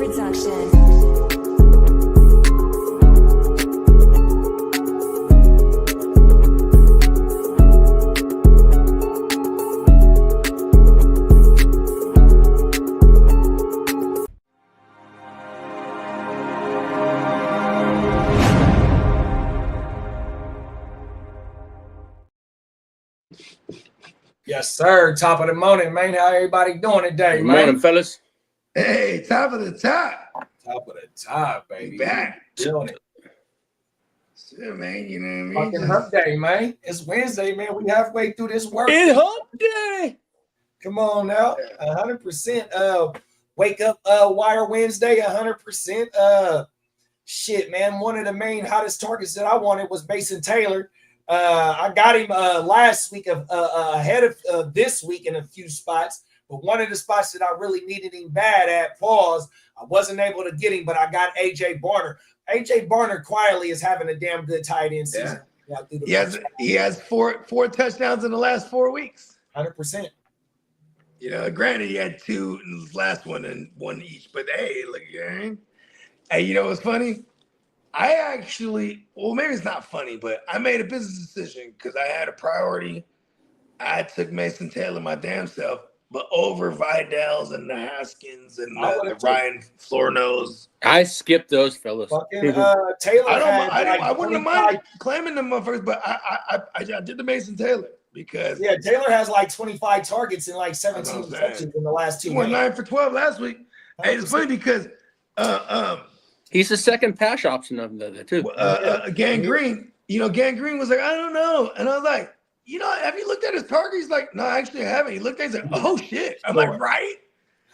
production. Yes, sir. Top of the morning, man. How everybody doing today, Good man? morning, fellas. Hey, top of the top. Top of the top, baby. We back. Doing it. Shit, man, you know what I mean? Fucking hump day, man. It's Wednesday, man. We halfway through this work. It's hump day. Come on now. 100% wake up wire Wednesday, 100%. Shit, man. One of the main hottest targets that I wanted was Mason Taylor. I got him last week ahead of this week in a few spots, but one of the spots that I really needed him bad at, pause, I wasn't able to get him, but I got AJ Barner. AJ Barner quietly is having a damn good tight end season. Yeah. He has four touchdowns in the last 4 weeks. 100%. You know, granted, he had two in his last one and one each, but hey, look, hey, you know what's funny? I actually, well, maybe it's not funny, but I made a business decision because I had a priority. I took Mason Taylor my damn self, but over Vidal's and the Haskins and the Ryan Flournoys. I skipped those fellas. Fucking Taylor. I wouldn't have minded claiming them first, but I did the Mason Taylor because Taylor has like 25 targets and like 17 receptions in the last 2 games. He went 9 for 12 last week. Hey, it's funny because he's the second pass option of that too. Gang Green, Gang Green was like, I don't know. And I was like, have you looked at his target? He's like, no, actually I haven't. He looked at it, he's like, oh shit. I'm like, right?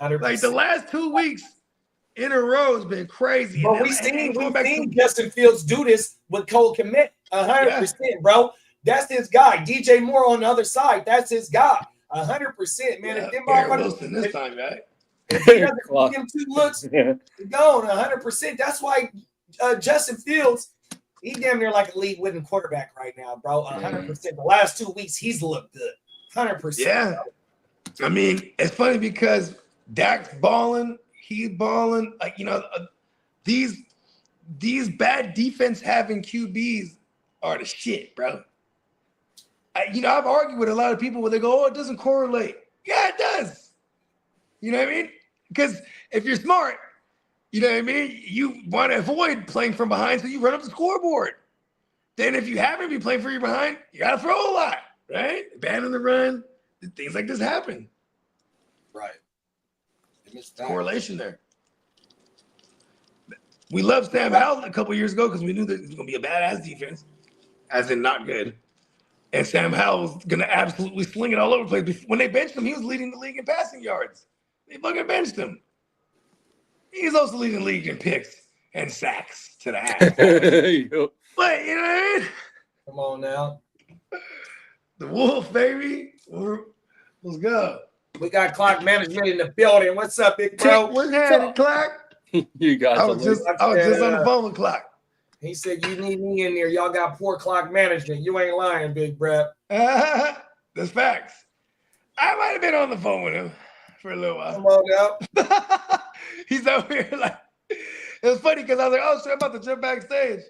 100%. Like the last 2 weeks in a row has been crazy. But we've seen Justin Fields do this with Cole Kmet 100%, bro. That's his guy. DJ Moore on the other side, that's his guy. 100%, man. If Wilson this time, right? If he doesn't give him 2 looks, he's gone 100%. That's why Justin Fields, he damn near like a league winning quarterback right now, bro. 100%. The last 2 weeks, he's looked good. 100%. Yeah. Bro. I mean, it's funny because Dak's balling, he's balling. Like, these bad defense having QBs are the shit, bro. I've argued with a lot of people where they go, oh, it doesn't correlate. Yeah, it does. You know what I mean? Because if you're smart, you know what I mean? You want to avoid playing from behind, so you run up the scoreboard. Then if you happen to be playing from behind, you got to throw a lot, right? Abandon the run. Things like this happen. Right. Correlation there. We loved Sam Howell a couple years ago because we knew that it was going to be a badass defense, as in not good. And Sam Howell was going to absolutely sling it all over the place. When they benched him, he was leading the league in passing yards. They fucking benched him. He's also leading the league in picks and sacks to the half. But, you know what I mean? Come on now. The Wolf, baby. Let's go. We got clock management in the building. What's up, big bro? What's happening, Clock? You guys I was just on the phone with Clock. He said, you need me in there. Y'all got poor clock management. You ain't lying, big bro. That's facts. I might have been on the phone with him for a little while. Come on now. He's over here like, it was funny because I was like, oh, shit, I'm about to jump backstage.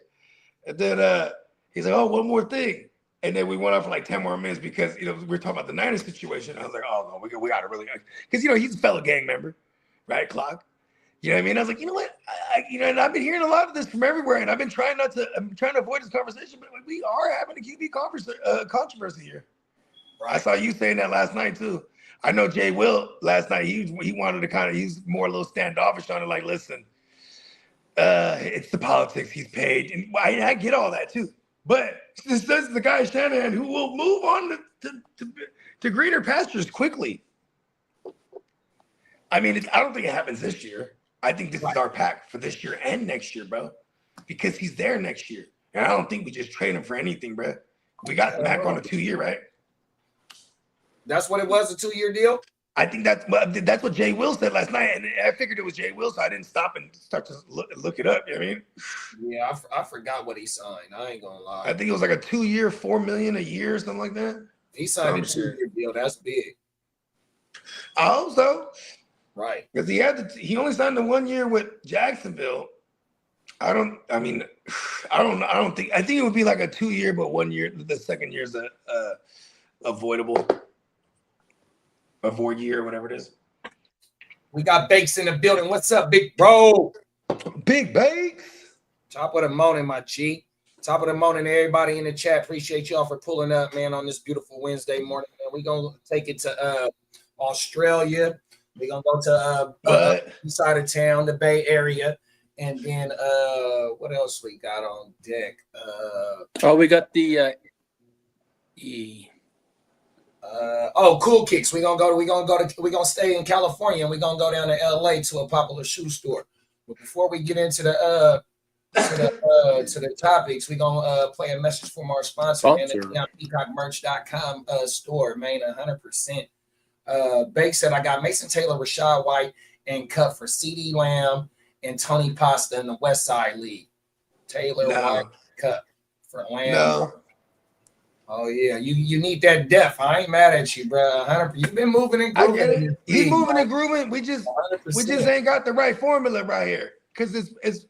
And then he's like, oh, one more thing. And then we went on for like 10 more minutes because, we were talking about the Niners situation. I was like, oh, no, we got to really, because, he's a fellow gang member, right, Clock? You know what I mean? I was like, you know what? And I've been hearing a lot of this from everywhere, and I'm trying to avoid this conversation, but we are having a QB controversy here. Right. I saw you saying that last night too. I know Jay Will last night. He wanted to he's more a little standoffish on it. Like, listen, it's the politics. He's paid, and I get all that too. But this is the guy Shanahan who will move on to greener pastures quickly. I mean, I don't think it happens this year. I think this is our pack for this year and next year, bro, because he's there next year. And I don't think we just trade him for anything, bro. We got Mac on a 2-year, right? That's what it was, a 2-year deal? I think that's what Jay Will said last night. And I figured it was Jay Will, so I didn't stop and start to look it up. You know what I mean? Yeah, I forgot what he signed. I ain't going to lie. I think it was like a 2-year, $4 million a year, something like that. He signed a 2-year deal. That's big. I hope so. Right. Because he only signed the 1 year with Jacksonville. I think it would be like a 2 year, but 1 year. The second year is a avoid year, whatever it is. We got Bakes in the building. What's up, big bro? Big Bakes. Top of the morning, my G. Top of the morning, everybody in the chat. Appreciate y'all for pulling up, man, on this beautiful Wednesday morning. Man, we're gonna take it to Australia. We're gonna go to east side of town, the Bay Area, and then what else we got on deck? We got the CoolKicks. We're gonna stay in California and we're gonna go down to LA to a popular shoe store. But before we get into the topics, we're gonna play a message from our sponsor, man, the peacockmerch.com store, man, 100%. Bake said, I got Mason Taylor, Rashad White, and cut for CeeDee Lamb and Tony Pasta in the West Side League. Taylor White cut for Lamb. No. Oh yeah, you need that depth. I ain't mad at you, bro. 100%. You've been moving and grooving. He's moving and grooving. We just ain't got the right formula right here. Because this is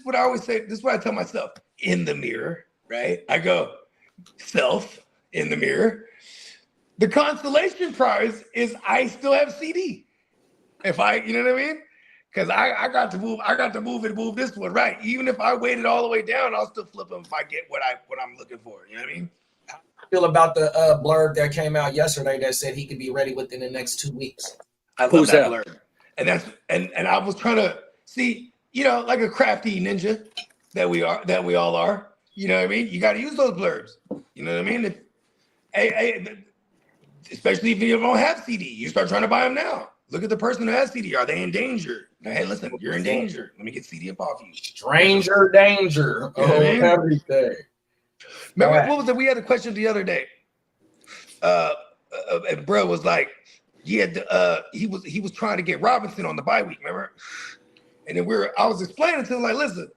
what I always say. This is what I tell myself in the mirror. Right? I go self in the mirror. The consolation prize is I still have CD. You know what I mean? Because I got to move and move this one right. Even if I waited all the way down, I'll still flip them if I get what I'm looking for. You know what I mean? How do you feel about the blurb that came out yesterday that said he could be ready within the next 2 weeks? I love that blurb. And I was trying to see, like a crafty ninja that we all are. You know what I mean? You got to use those blurbs. You know what I mean? Especially if you don't have CD, you start trying to buy them now. Look at the person who has CD. Are they in danger? Hey, listen, you're in danger. Let me get CD up off you. Stranger danger. Everything. Remember, what was it? We had a question the other day. And bro was like, he was trying to get Robinson on the bye week, remember? And then I was explaining to him, like, listen,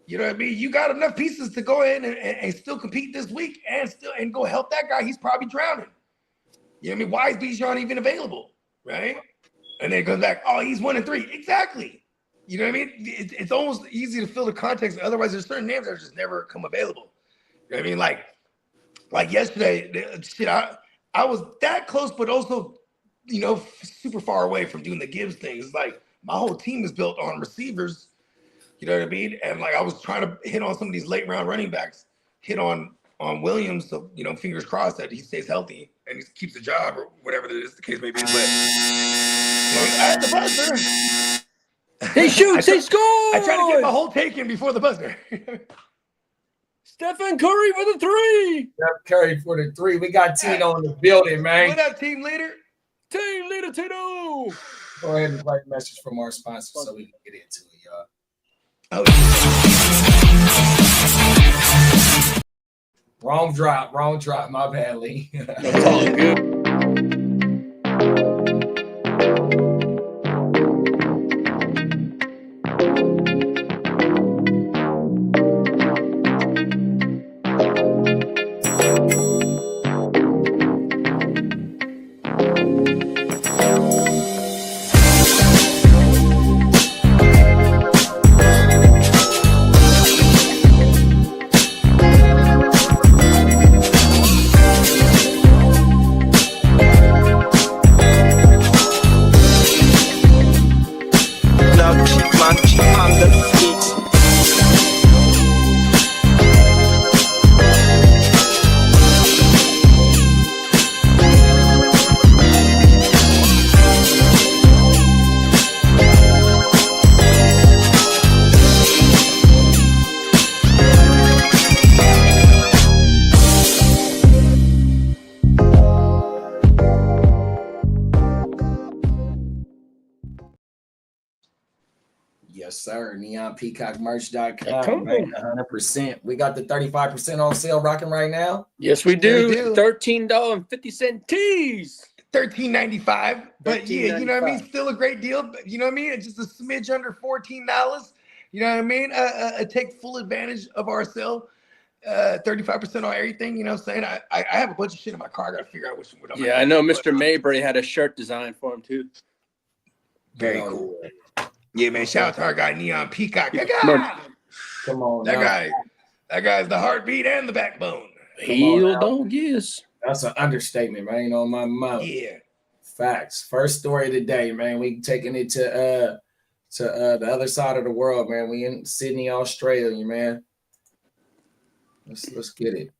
you know what I mean? You got enough pieces to go ahead and still compete this week and go help that guy. He's probably drowning. You know what I mean? Why is Bijan even available? Right? And then it comes back, oh, he's 1-3. Exactly. You know what I mean? It's almost easy to fill the context. Otherwise, there's certain names that just never come available. You know what I mean? Like yesterday, shit, I was that close, but also, super far away from doing the Gibbs thing. It's like my whole team is built on receivers. You know what I mean? And like I was trying to hit on some of these late round running backs, hit on Williams, so fingers crossed that he stays healthy and he keeps the job or whatever the case may be. But at the buzzer, he shoots, he scores. I try to get my whole take in before the buzzer. Stephen Curry for the 3. Steph Curry for the 3. We got Tino in the building, man. What up, team leader? Team leader Tino. Go ahead and play a message from our sponsor so we can get into it, y'all. Oh, Wrong drop. My bad, Lee. That's all good. Yes, sir. NeonPeacockMerch.com. 100%. We got the 35% on sale rocking right now. Yes, we do. $13.50 tees. $13.95. But yeah, you know what I mean? Still a great deal. You know what I mean? It's just a smidge under $14. You know what I mean? Take full advantage of our sale. 35% on everything. You know what I'm saying? I have a bunch of shit in my car. I got to figure out which one. Yeah, I know Mr. Mayberry had a shirt designed for him too. Very cool. Yeah, man. Shout out to our guy Neon Peacock. Come on, that guy's the heartbeat and the backbone. Heel dog, yes. That's an understatement, man. On my mouth. Yeah. Facts. First story of the day, man. We taking it to the other side of the world, man. We in Sydney, Australia, man. Let's get it.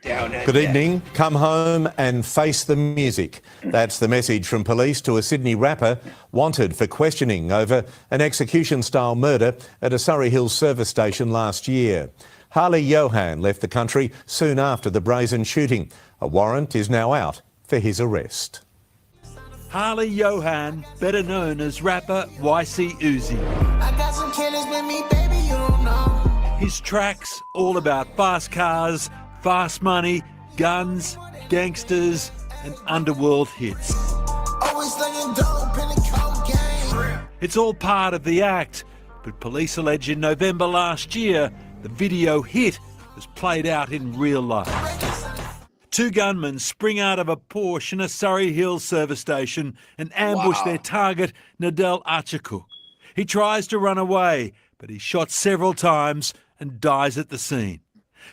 Good evening. Come home and face the music. That's the message from police to a Sydney rapper wanted for questioning over an execution-style murder at a Surrey Hills service station last year. Harley Johan left the country soon after the brazen shooting. A warrant is now out for his arrest. Harley Johan, better known as rapper YC Uzi. I got some killers with me, baby, you don't know. His tracks all about fast cars, fast money, guns, gangsters and underworld hits. Always slinging dope in the cocaine. It's all part of the act, but police allege in November last year the video hit was played out in real life. Two gunmen spring out of a Porsche in a Surrey Hills service station and ambush their target, Nadel Archikuk. He tries to run away, but he's shot several times and dies at the scene.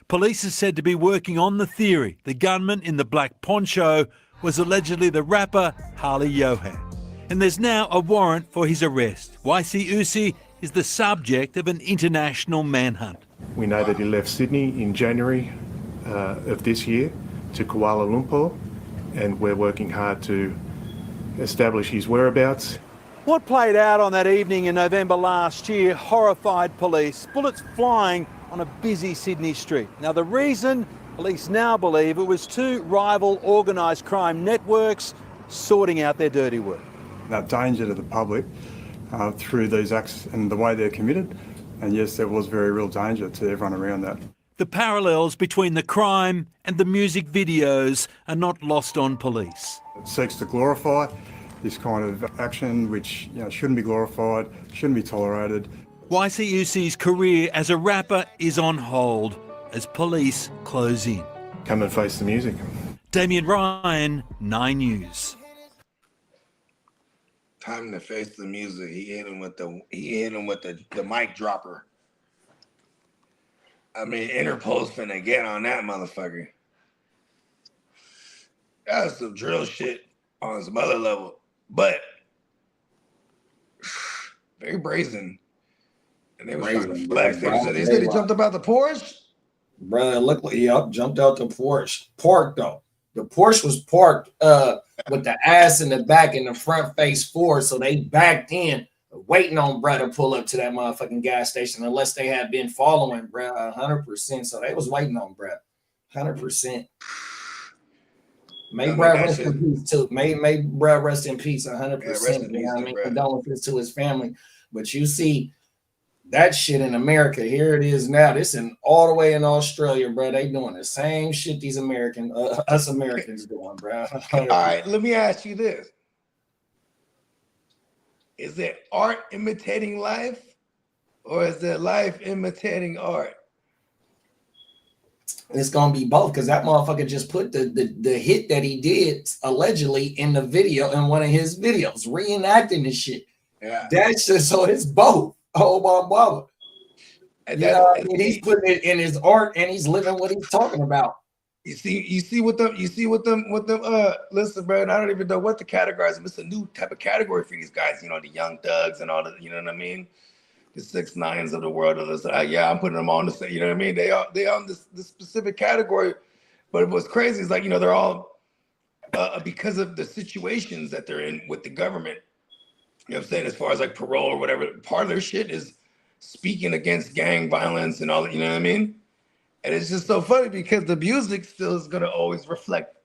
Police are said to be working on the theory the gunman in the black poncho was allegedly the rapper Harley Johan. And there's now a warrant for his arrest. YC Uzi is the subject of an international manhunt. We know that he left Sydney in January of this year to Kuala Lumpur, and we're working hard to establish his whereabouts. What played out on that evening in November last year horrified police, bullets flying on a busy Sydney street. Now the reason, police now believe, it was two rival organised crime networks sorting out their dirty work. That danger to the public through these acts and the way they're committed, and yes, there was very real danger to everyone around that. The parallels between the crime and the music videos are not lost on police. It seeks to glorify this kind of action, which shouldn't be glorified, shouldn't be tolerated. YC Uzi's career as a rapper is on hold as police close in. Come and face the music. Damien Ryan, 9 News. Time to face the music. He hit him with the mic dropper. I mean, Interpol's finna get on that motherfucker. That's some drill shit on some other level, but very brazen. And they were trying to flex. They said he jumped up out the Porsche. Brother, look like he jumped out the Porsche. Parked though. The Porsche was parked with the ass in the back and the front face forward, so they backed in, waiting on bruh to pull up to that motherfucking gas station, unless they had been following bruh 100%. So they was waiting on bruh 100%. May bruh rest in peace too. May bruh rest in peace 100%. You know what I mean? Condolences to his family. But you see that shit in America. Here it is now. This in all the way in Australia, bro. They doing the same shit these us Americans doing, bro. All right, let me ask you this. Is it art imitating life, or is it life imitating art? It's gonna be both, because that motherfucker just put the hit that he did allegedly in the video, in one of his videos, reenacting this shit. Yeah, that's just, so it's both. Oh my brother. I mean? He's putting it in his art and he's living what he's talking about. You see what them listen, bro, and I don't even know what to categorize them. It's a new type of category for these guys, the young thugs and all the, you know what I mean? The 6ix9ines of the world. I'm putting them on the same, you know what I mean? They on this specific category. But what's crazy is they're all because of the situations that they're in with the government. You know what I'm saying? As far as parole or whatever, part of their shit is speaking against gang violence and all that, you know what I mean? And it's just so funny because the music still is going to always reflect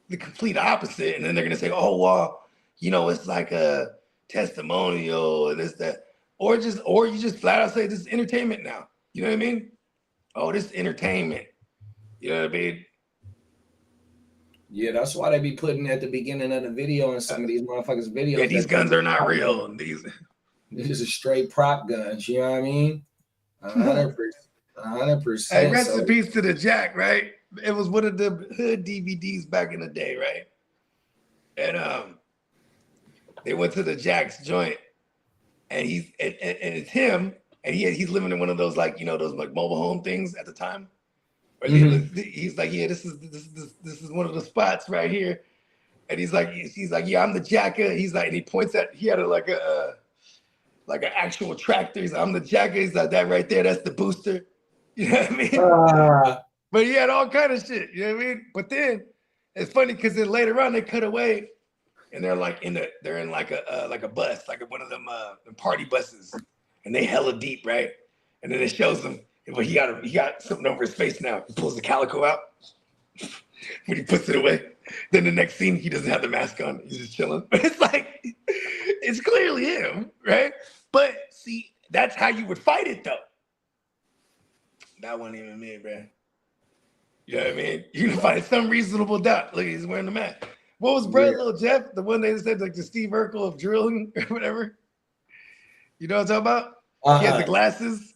the complete opposite. And then they're going to say, oh, well, it's like a testimonial and this, that. Or you just flat out say this is entertainment now. You know what I mean? Oh, this is entertainment. You know what I mean? Yeah, that's why they be putting at the beginning of the video in some of these motherfuckers' videos. Yeah, these guns are not real. These is a straight prop guns, you know what I mean? 100%. Hey, 100%. rest So, in peace to the Jack, right? It was one of the hood DVDs back in the day, right? And they went to the Jack's joint, and it's him, and he's living in one of those like those like mobile home things at the time. Where he's like, yeah, this is one of the spots right here, and he's like, yeah, I'm the Jacker. He's like, and he points at he had like an actual tractor. He's like, I'm the Jacker. He's like, that right there, that's the booster. You know what I mean? But he had all kind of shit. You know what I mean? But then it's funny because then later on they cut away, and they're like they're in like a bus, like one of them party buses, and they hella deep, right? And then it shows them, but he got something over his face now. He pulls the calico out when he puts it away. Then the next scene, he doesn't have the mask on. He's just chilling. But it's like, it's clearly him, right? But see, that's how you would fight it, though. That wasn't even me, bro. You know what I mean? You can find some reasonable doubt. Look, he's wearing the mask. What was Brad Little Jeff? The one they said like the Steve Urkel of drilling or whatever. You know what I'm talking about? He has the glasses.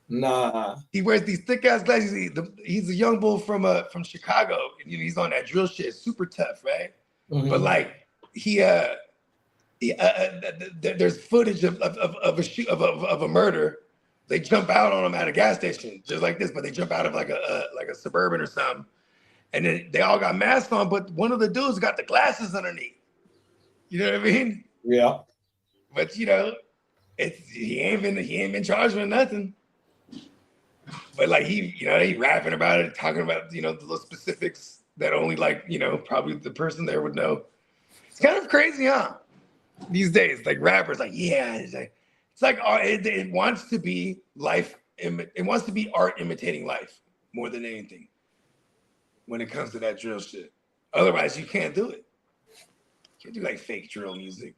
Nah. He wears these thick ass glasses. He's a young bull from Chicago. And, you know, he's on that drill shit, super tough, right? Mm-hmm. But like there's footage of a murder. They jump out on him at a gas station, just like this, but they jump out of like a Suburban or something. And then they all got masks on, but one of the dudes got the glasses underneath. You know what I mean? Yeah. But you know, he ain't been charged with nothing. But like he rapping about it, talking about the little specifics that only probably the person there would know. It's kind of crazy, huh? These days, like rappers, like it's like it wants to be life. It wants to be art imitating life more than anything. When it comes to that drill shit, otherwise you can't do it. You can't do like fake drill music,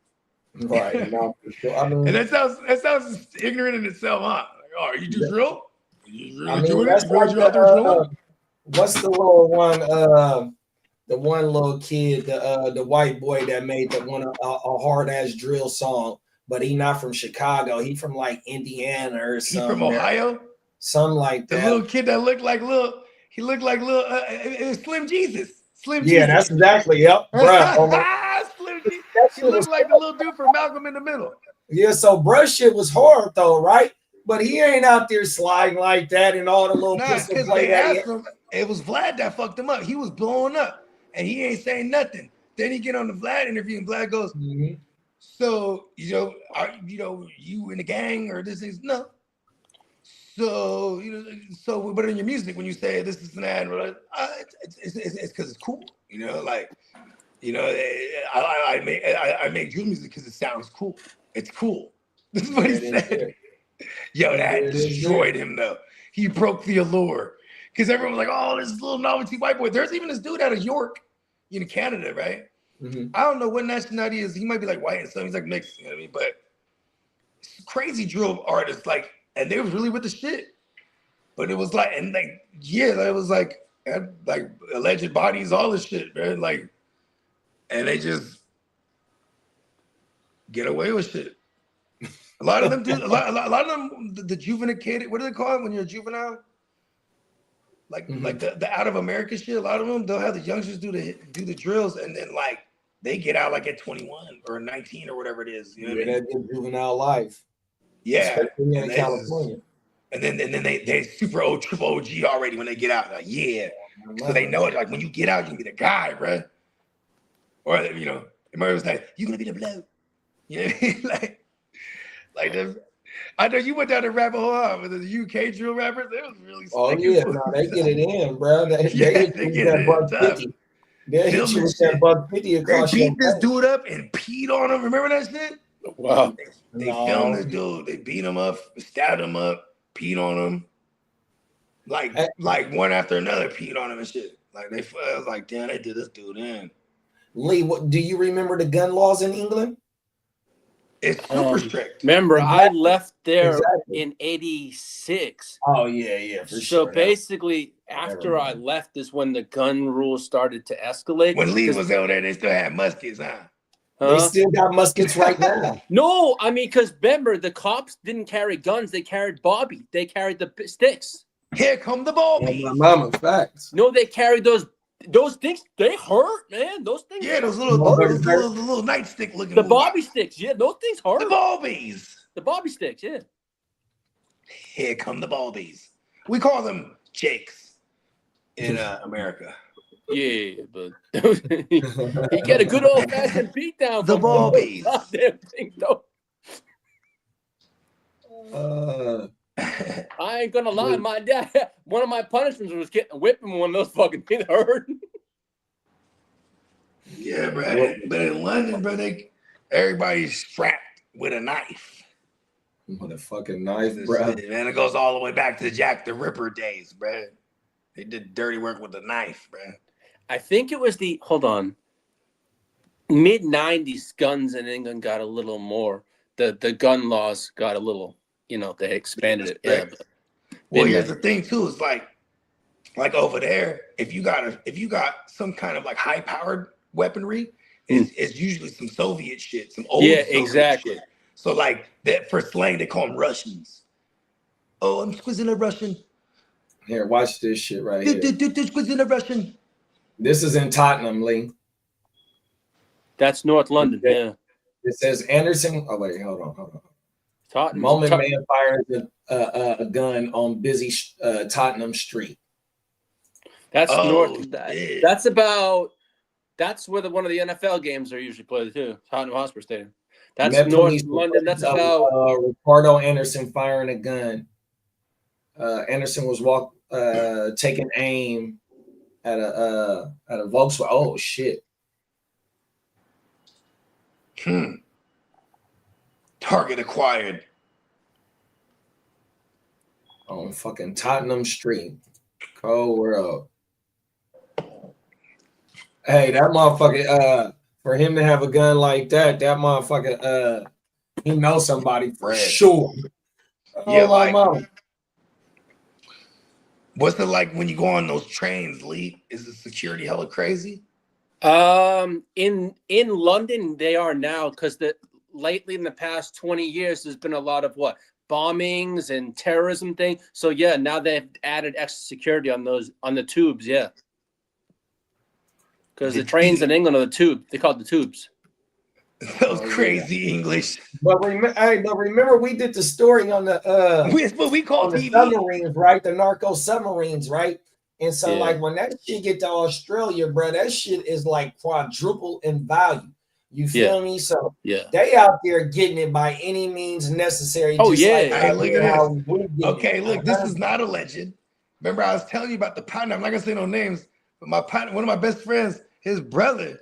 right? No, I mean, and that sounds ignorant in itself, huh? Like, oh, you do drill? You really I mean, that's like what's the little one? The one little kid, the white boy that made a hard ass drill song, but he not from Chicago. He from like Indiana or something. He from Ohio? Something like that. The little kid that looked like little. He looked like little. It was Slim Jesus. Yeah, Jesus. That's exactly. Yep, bro. Slim Jesus. He looked like the little dude from Malcolm in the Middle. Yeah, so bruh shit was hard though, right? But he ain't out there sliding like that and all the little pistol play that him. It was Vlad that fucked him up. He was blowing up, and he ain't saying nothing. Then he get on the Vlad interview, and Vlad goes, "So are you in the gang or this is no." So so but in your music when you say this is an ad, it's because it's cool, I make drill music because it sounds cool. It's cool. This is what he said. Yo, that destroyed him though. He broke the allure because everyone was like, "Oh, this little novelty white boy." There's even this dude out of York, in Canada, right? I don't know what nationality is. He might be like white and stuff. He's like mixed, you know what I mean? But crazy drill artists like. And they was really with the shit, but it was like, and like, that was like alleged bodies, all this shit, man. Like, and they just get away with shit. A lot of them do. A lot of them, the juvenicated. What do they call it when you're a juvenile? Like the out of America shit. A lot of them, they'll have the youngsters do the drills, and then like they get out like at 21 or 19 or whatever it is. You know what I mean? That juvenile life. Yeah, in California. And then they super triple OG already when they get out. Like, so they know it. Like when you get out, you can be the guy, bro. Or it might was like, "You gonna be the blow." You know what I mean? like them. I know you went down the rabbit hole with the UK drill rappers. They was really. Oh yeah, no, they get it in, bro. They get that $150. They hit you with that $150 across. They beat this dude up and peed on him. Remember that shit? Wow. They filmed this dude. They beat him up, stabbed him up, peed on him. Like one after another, peed on him and shit. Like I was like, damn, they did this dude in. Lee, do you remember the gun laws in England? It's super strict. Remember, I left there in '86. Oh yeah, for sure. So basically, after I left is when the gun rules started to escalate. When Lee was over there, they still had muskets, huh? They still got muskets right now. No, I mean, because remember, the cops didn't carry guns. They carried Bobby. They carried the sticks. Here come the Oh, Bobbies. my mama, facts. No, they carried those sticks. They hurt, man. Those things. Yeah, those hurt. little nightstick looking. The Bobby sticks. Yeah, those things hurt. The Bobbies. The Bobby sticks. Yeah. Here come the Bobbies. We call them Jakes in America. Yeah, but he get a good old fashioned beat down. The from Bobbies. Goddamn thing, though. I ain't gonna lie, my dad. One of my punishments was getting whipping one of those fucking things hurt. Yeah, bro. But in London, bro, everybody's strapped with a knife. Motherfucking knife, bro. Man, it goes all the way back to Jack the Ripper days, bro. They did dirty work with a knife, bro. I think it was mid-90s guns in England got a little more. The gun laws got a little, they expanded it. Yeah, well, here's the thing too, it's like over there, if you got some kind of like high powered weaponry, it's usually some Soviet shit, some old Soviet exactly shit. So like that for slang, they call them Russians. Oh, I'm squeezing a Russian. Here, watch this shit right here. Squeezing a Russian. This is in Tottenham, Lee. That's North London. Yeah. It says Anderson. Oh wait, hold on. Tottenham. Man fires a gun on busy Tottenham Street. That's North. Yeah. That's where one of the NFL games are usually played too. Tottenham Hotspur Stadium. That's North London. That's about Ricardo Anderson firing a gun. Anderson was taking aim at a Volkswagen. Oh shit. Target acquired. On fucking Tottenham Street. Cold world. Hey, that motherfucker, for him to have a gun like that motherfucker, he knows somebody for sure. Yeah, my mom. What's it like when you go on those trains, Lee? Is the security hella crazy? In London they are now, because lately in the past 20 years there's been a lot of bombings and terrorism thing. So yeah, now they've added extra security on the tubes. Yeah, because the trains in England are the tube. They call it the tubes. Those crazy English. But remember we did the story on the what we call the submarines, right? The narco submarines, right? And so like when that shit get to Australia, bro, that shit is like quadruple in value. You feel me? So they out there getting it by any means necessary. Oh just yeah. Like hey, look at this. Okay, it. look, this is not a legend. Remember, I was telling you about the partner. I'm not gonna say no names, but my partner, one of my best friends, his brother,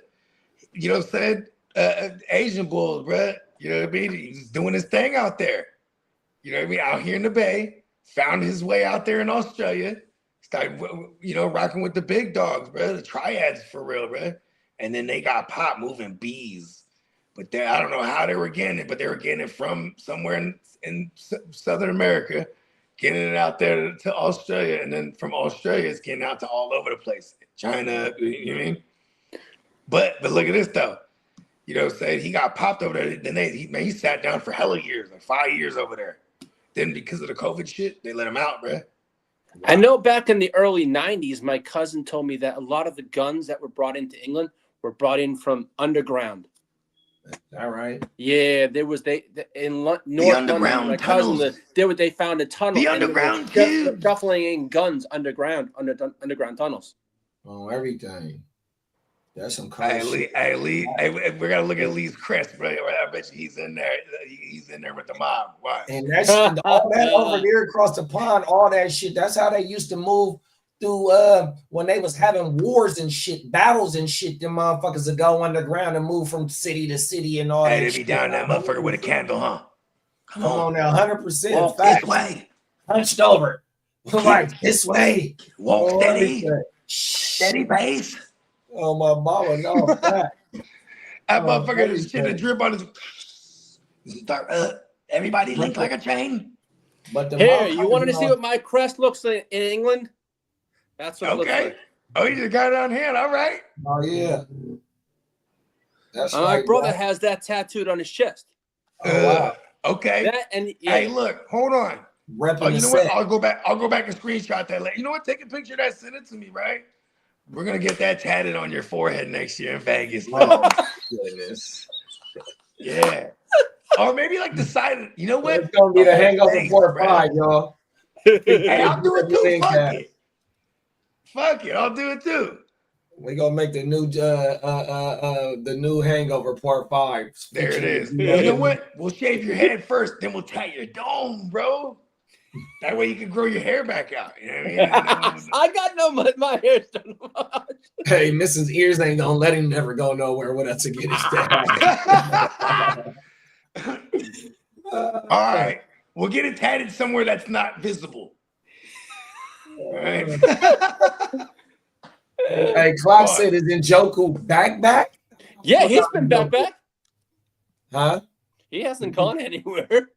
you know what I'm saying? Asian bulls, bro. You know what I mean? He's doing his thing out there. You know what I mean? Out here in the Bay, found his way out there in Australia. Started, rocking with the big dogs, bro. The triads for real, bro. And then they got popped moving bees. But I don't know how they were getting it, but they were getting it from somewhere in Southern America, getting it out there to Australia. And then from Australia, it's getting out to all over the place. China, you know what I mean? But look at this, though. You know what I'm saying? He got popped over there. Then he sat down for hella years, like 5 years over there. Then because of the COVID shit, they let him out, bro. I know back in the early 90s, my cousin told me that a lot of the guns that were brought into England were brought in from underground. All right. Yeah, there was in North London. My cousin, they found a tunnel. The underground too. Shuffling in guns underground tunnels. Oh, everything. That's some Lee, we gotta look at Lee's crest, bro. I bet you he's in there. He's in there with the mob. Why? And that's all that over there across the pond, all that shit. That's how they used to move through when they was having wars and shit, battles and shit. Them motherfuckers would go underground and move from city to city and all that. They be down that motherfucker with a candle, huh? Come on now, 100%. Walk this way. Hunched over. Like this way. Walk steady. Steady pace. Oh my mama, no. That motherfucker just shit a drip on his. Everybody linked like a chain. But here, you wanted to see what my crest looks like in England? That's what it looks like. Oh, you just got it on hand. All right. Oh yeah. That's My right, brother bro. has that tattooed on his chest. Oh, wow. Okay. That and Hey, look, hold on. Repping You the know what? set. I'll go back and screenshot that. You know what? Take a picture of that, send it to me, right? We're gonna get that tatted on your forehead next year in Vegas. Oh, goodness. Yeah. Or maybe like the side. You know what? It's gonna be the whole hangover face, part bro. 5, y'all. Hey, I'll do it too. Big Fuck cat. it. Fuck it. I'll do it too. We gonna make the new hangover part 5. There it is. Yeah. You know what? We'll shave your head first, then we'll tie your dome, bro. That way you can grow your hair back out. You know what I mean? I got my hair's done. Hey, Mrs. Ears ain't gonna let him never go nowhere without to get his dad. All right. We'll get it tatted somewhere that's not visible. All right. Hey, Clark said, is Njoku back? Yeah, he's been back. Huh? He hasn't gone anywhere.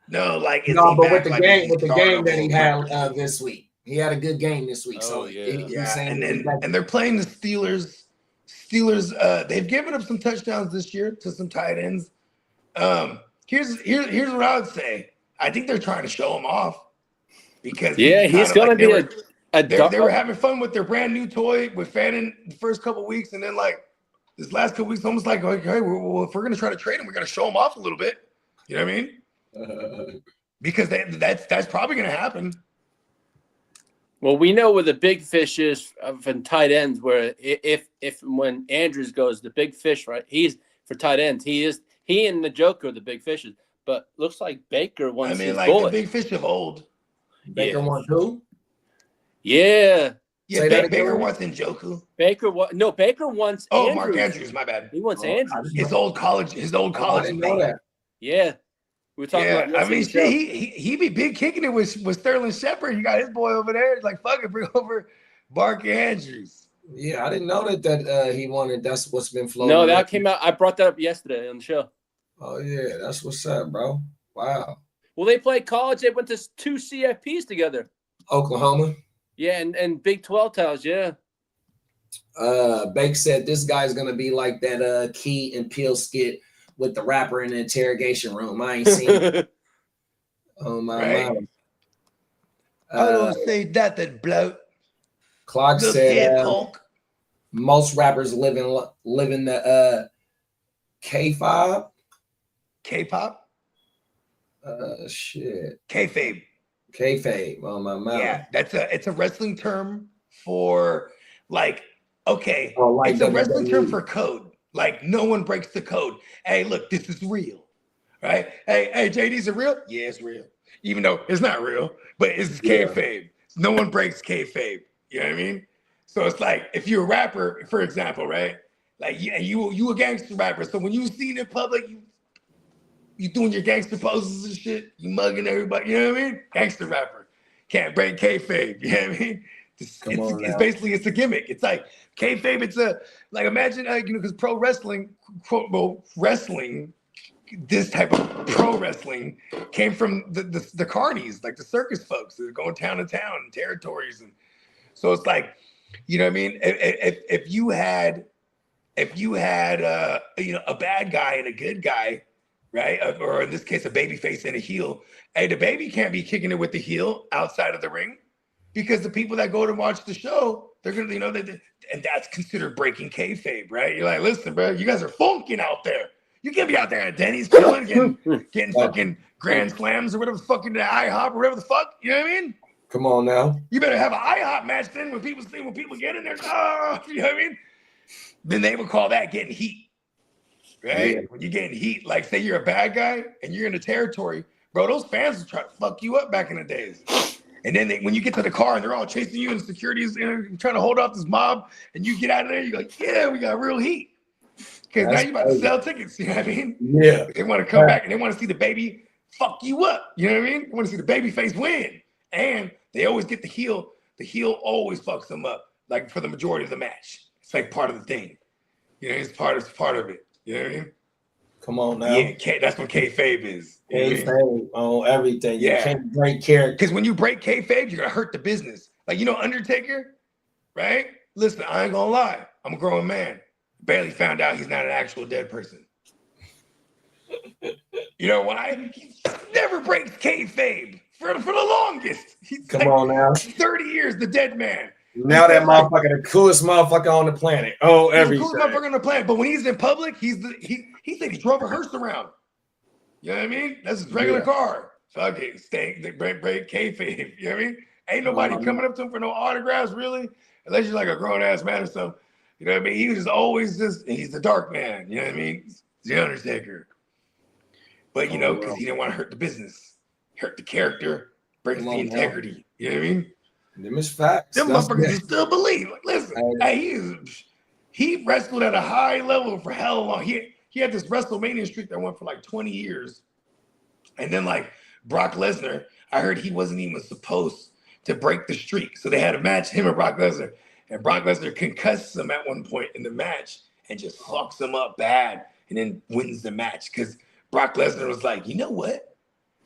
No, like is No, he but back, with the like, game, is with the starting game that he over? had this week, he had a good game this week. Oh, So yeah. he's saying and they're playing the Steelers. They've given up some touchdowns this year to some tight ends. Here's what I would say. I think they're trying to show him off because He's gonna be they were having fun with their brand new toy with Fannin the first couple weeks, and then like this last couple weeks, almost like, hey, well, if we're gonna try to trade him, we gotta show him off a little bit. You know what I mean? Because that's probably gonna happen. Well, we know where the big fish is from tight ends. Where if when Andrews goes, the big fish, right? He's for tight ends. He and the Joker are the big fishes. But looks like Baker wants his like bullet. the big fish of old. Baker wants who? Yeah. Yeah, Baker wants Njoku. Baker wants. Oh, Andrews. Mark Andrews, my bad. He wants Andrews. His old college. I didn't know thing. that. Yeah. We're talking about. I mean, shit, he be big kicking it with Sterling Shepard. You got his boy over there. It's like, fuck it, bring over Mark Andrews. Yeah, I didn't know that he wanted. That's what's been floating. No, that came out. I brought that up yesterday on the show. Oh yeah, that's what's up, bro. Wow. Well, they played college. They went to 2 CFPs together. Oklahoma. Yeah, and Big 12 towels. Yeah. Bake said this guy's gonna be like that Key and Peele skit with the rapper in the interrogation room. I ain't seen it. Oh my mom. I don't say that bloke. Clark said most rappers live in the K5. K-pop? Shit. Kayfabe. Kayfabe on my mouth. Yeah, it's a wrestling term for like, okay, like it's a wrestling term for code. Like no one breaks the code. Hey, look, this is real, right? Hey, JD's it real? Yeah, it's real. Even though it's not real, but it's kayfabe. No one breaks kayfabe. You know what I mean? So it's like if you're a rapper, for example, right? Like you a gangster rapper. So when you seen in public, you doing your gangster poses and shit, you mugging everybody. You know what I mean? Gangster rapper can't break kayfabe. You know what I mean? It's basically it's a gimmick. It's like kayfabe. It's a like imagine because pro wrestling, wrestling, this type of pro wrestling came from the carnies, like the circus folks that are going town to town and territories, and so it's like, you know what I mean? If you had a bad guy and a good guy, right? Or in this case, a baby face and a heel. Hey, the baby can't be kicking it with the heel outside of the ring. Because the people that go to watch the show, they're gonna, and that's considered breaking kayfabe, right? You're like, listen, bro, you guys are funking out there. You can't be out there at Denny's killing, getting fucking grand slams or whatever the fucking the IHOP or whatever the fuck. You know what I mean? Come on now. You better have an IHOP match then when people get in there. Oh, you know what I mean? Then they would call that getting heat, right? Yeah. When you're getting heat, like say you're a bad guy and you're in the territory, bro, those fans will try to fuck you up back in the days. And then when you get to the car and they're all chasing you and security's trying to hold off this mob and you get out of there, you're like, yeah, we got real heat. Because now you're about to sell tickets, you know what I mean? Yeah. They want to come back and they want to see the baby fuck you up. You know what I mean? They want to see the baby face win. And they always get the heel. The heel always fucks them up, like for the majority of the match. It's like part of the thing. You know, it's part of it. You know what I mean? Come on now. Yeah, that's what kayfabe is. Kayfabe on everything. You can't break character. Because when you break kayfabe, you're gonna hurt the business. Like Undertaker, right? Listen, I ain't gonna lie. I'm a grown man. barely found out he's not an actual dead person. You know why? He never breaks kayfabe for the longest. He's Come on now. 30 years, the dead man. Now that motherfucker, the coolest motherfucker on the planet. Oh, He's the everything. coolest motherfucker on the planet. But when he's in public, he said he drove a hearse around. You know what I mean? That's his regular car. Fuck it, break kayfabe. You know what I mean? Ain't nobody coming up to him for no autographs, really, unless you're like a grown ass man or something. You know what I mean? He was always he's the dark man. You know what I mean? He's the Undertaker. But you know, because he didn't want to hurt the business, hurt the character, break the integrity. You know what I mean? Them is facts. Them motherfuckers still believe. Like, listen, he wrestled at a high level for hell long. He had this WrestleMania streak that went for like 20 years. And then like Brock Lesnar, I heard he wasn't even supposed to break the streak. So they had a match, him and Brock Lesnar. And Brock Lesnar concusses him at one point in the match and just fucks him up bad and then wins the match. Because Brock Lesnar was like, you know what?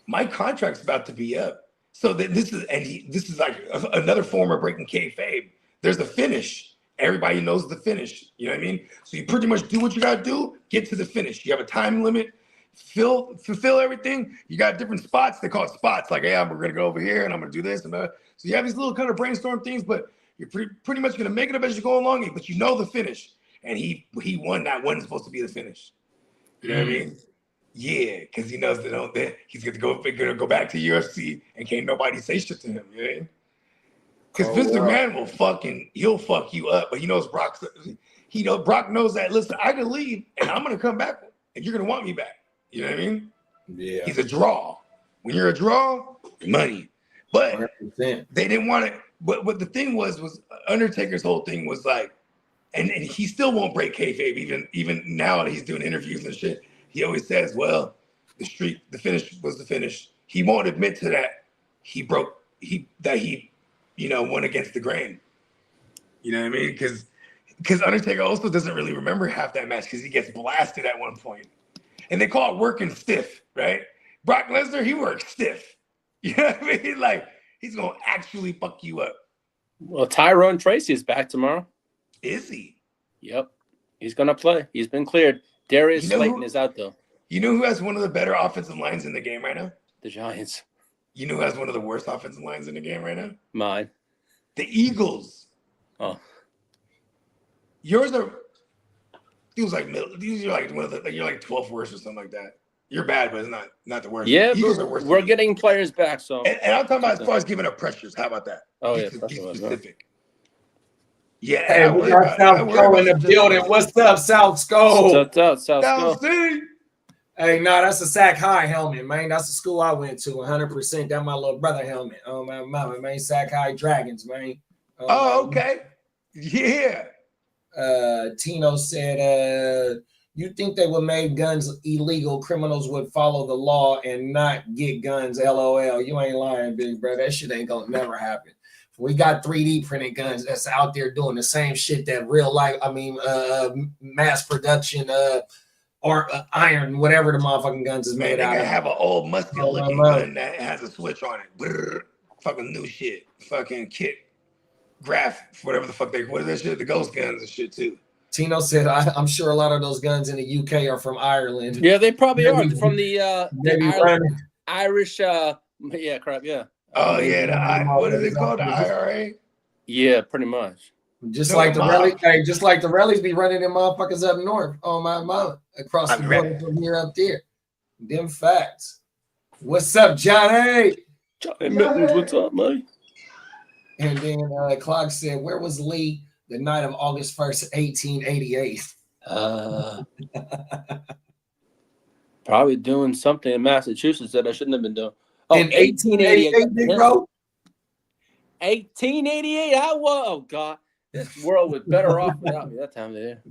My contract's about to be up. So this is like another form of breaking kayfabe. There's a finish. Everybody knows the finish. You know what I mean? So you pretty much do what you gotta do, get to the finish. You have a time limit, fulfill everything. You got different spots. They call it spots. Like, hey, we're gonna go over here and I'm gonna do this and that. So you have these little kind of brainstorm things, but you're pretty much gonna make it up as you go along. But you know the finish, and he won that wasn't supposed to be the finish. You know what I mean? Yeah, because he knows that he's gonna go back to UFC and can't nobody say shit to him. You know? Because Vince McMahon he'll fuck you up, but he knows Brock knows that. Listen, I can leave and I'm gonna come back and you're gonna want me back. You know what I mean? Yeah. He's a draw. When you're a draw, money. But 100%. they didn't want it. But what the thing was Undertaker's whole thing was like, and he still won't break kayfabe even now that he's doing interviews and shit. He always says, well, the finish was the finish. He won't admit to that. He won against the grain. You know what I mean? Because Undertaker also doesn't really remember half that match because he gets blasted at one point. And they call it working stiff, right? Brock Lesnar, he works stiff. You know what I mean? Like, he's going to actually fuck you up. Well, Tyrone Tracy is back tomorrow. Is he? Yep. He's going to play. He's been cleared. Darius Slayton is out, though. You know who has one of the better offensive lines in the game right now? The Giants. You know who has one of the worst offensive lines in the game right now? Mine. The Eagles. Oh. Yours are feels like middle. These are like one of the you're like 12th worst or something like that. You're bad, but it's not the worst. Yeah, Eagles are worse. We're getting players back, so and I'm talking about as far as giving up pressures. How about that? Oh yeah, be specific. Right. Yeah, hey, we got South Go in the building. What's up, South Go? What's up, South Go? Hey, no, that's a Sac High helmet, man. That's the school I went to. 100%. That's my little brother helmet. Oh my mama, man. Sac High Dragons, man. Oh, okay. Yeah. Tino said, you think they would make guns illegal? Criminals would follow the law and not get guns. LOL. You ain't lying, big bro. That shit ain't gonna never happen. We got 3D printed guns that's out there doing the same shit that real life, mass production, or iron, whatever the motherfucking guns is made out of. They have an old musty looking gun that has a switch on it. Brrr, fucking new shit. Fucking kit. Graph, whatever the fuck what is that shit? The ghost guns and shit too. Tino said, I'm sure a lot of those guns in the UK are from Ireland. Yeah, they probably are from the Irish. Yeah, crap. Yeah. Oh yeah, what is it called? The IRA. Yeah, pretty much. Just like the rallies be running them motherfuckers up north. Oh my mama, across the border from here up there. Them facts. What's up, Johnny? Johnny Mittens, what's up, man? And then Clark said, where was Lee the night of August 1st, 1888? Probably doing something in Massachusetts that I shouldn't have been doing. Oh, in 1888, big bro? 1888? Oh, God. This world was better off without me that time of the year.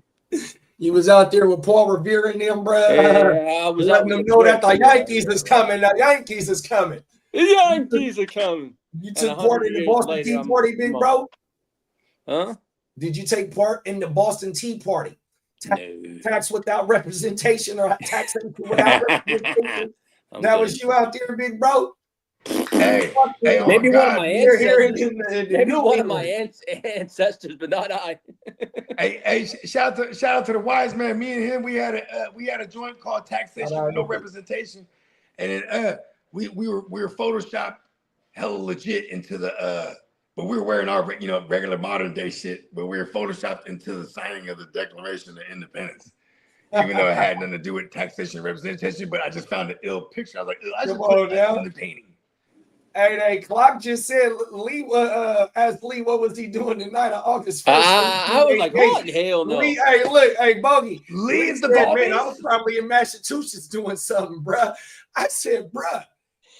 You was out there with Paul Revere and them, bro. Yeah, I was letting them know that the Yankees is coming. The Yankees is coming. The Yankees are coming. You took part in the Boston Tea Party, big bro? Huh? Did you take part in the Boston Tea Party? No. Tax without representation or taxation without representation? That was you out there, big bro? Hey, hey, oh Maybe my one of God. my Here, here in ancestors. the Maybe New one of my England. ancestors, but not I. Hey, shout out to the wise man. Me and him, we had a joint called Taxation with No Representation, and then we were photoshopped hella legit into the but we were wearing our regular modern day shit, but we were photoshopped into the signing of the Declaration of Independence. Even though it had nothing to do with taxation and representation, but I just found an ill picture. I was like, I should put that in the painting. Hey, Clock just said Lee asked Lee what was he doing the night of August 1st. I was like, what in hell no. Lee, hey, look, hey, Bogey. Lee is the said, boss. Man, I was probably in Massachusetts doing something, bruh. I said, bruh,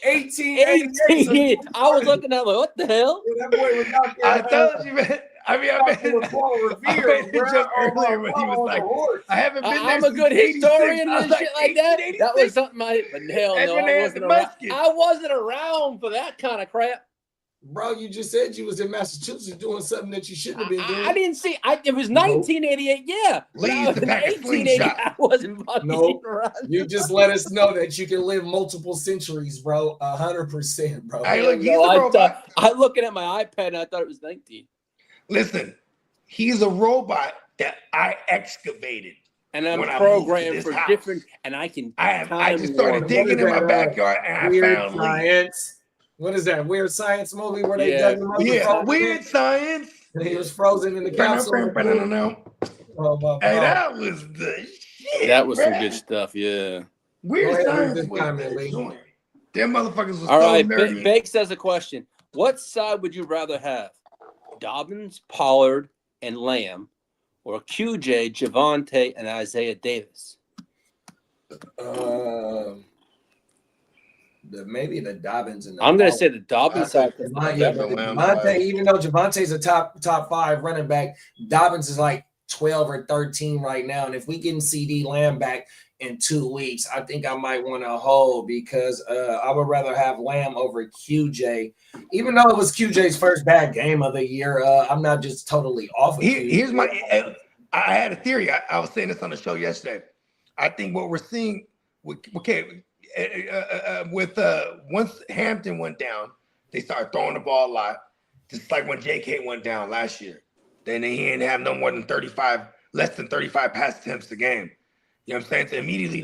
1888. I was looking at like, what the hell? That boy was out there. I told you, man. I made the joke earlier when he was like, I haven't been there. I'm a good historian and like, shit like that. That was something but hell no, I wasn't around. I wasn't around for that kind of crap. Bro, you just said you was in Massachusetts doing something that you shouldn't have been doing. I didn't see. It was 1988. Yeah, Leave the back of slingshot. I wasn't fucking around. You just let us know that you can live multiple centuries, bro. 100%, bro. Hey, look, he's a robot. I'm looking at my iPad and I thought it was 19. Listen, he's a robot that I excavated. And I'm programmed for different, and I just started digging in my backyard and I found science. What is that weird science movie where they dug him up? Yeah, weird science. And he was frozen in the capsule. Hey, that was the shit. That was some good stuff, yeah. Weird science was the joint. Them motherfuckers was all so right, nerdy. Bake says a question. What side would you rather have? Dobbins, Pollard, and Lamb, or QJ, Javonte, and Isaiah Davis? Maybe the Dobbins and I'm going to say the Dobbins side. Javonte, even though Javonte's a top 5 running back, Dobbins is like 12 or 13 right now. And if we get CD Lamb back in 2 weeks, I think I might want to hold because I would rather have Lamb over QJ. Even though it was QJ's first bad game of the year, I'm not just totally off of Here's my I had a theory. I was saying this on the show yesterday. I think what we're seeing with once Hampton went down, they started throwing the ball a lot. Just like when JK went down last year. Then he didn't have no more than less than 35 pass attempts a game. You know what I'm saying? So immediately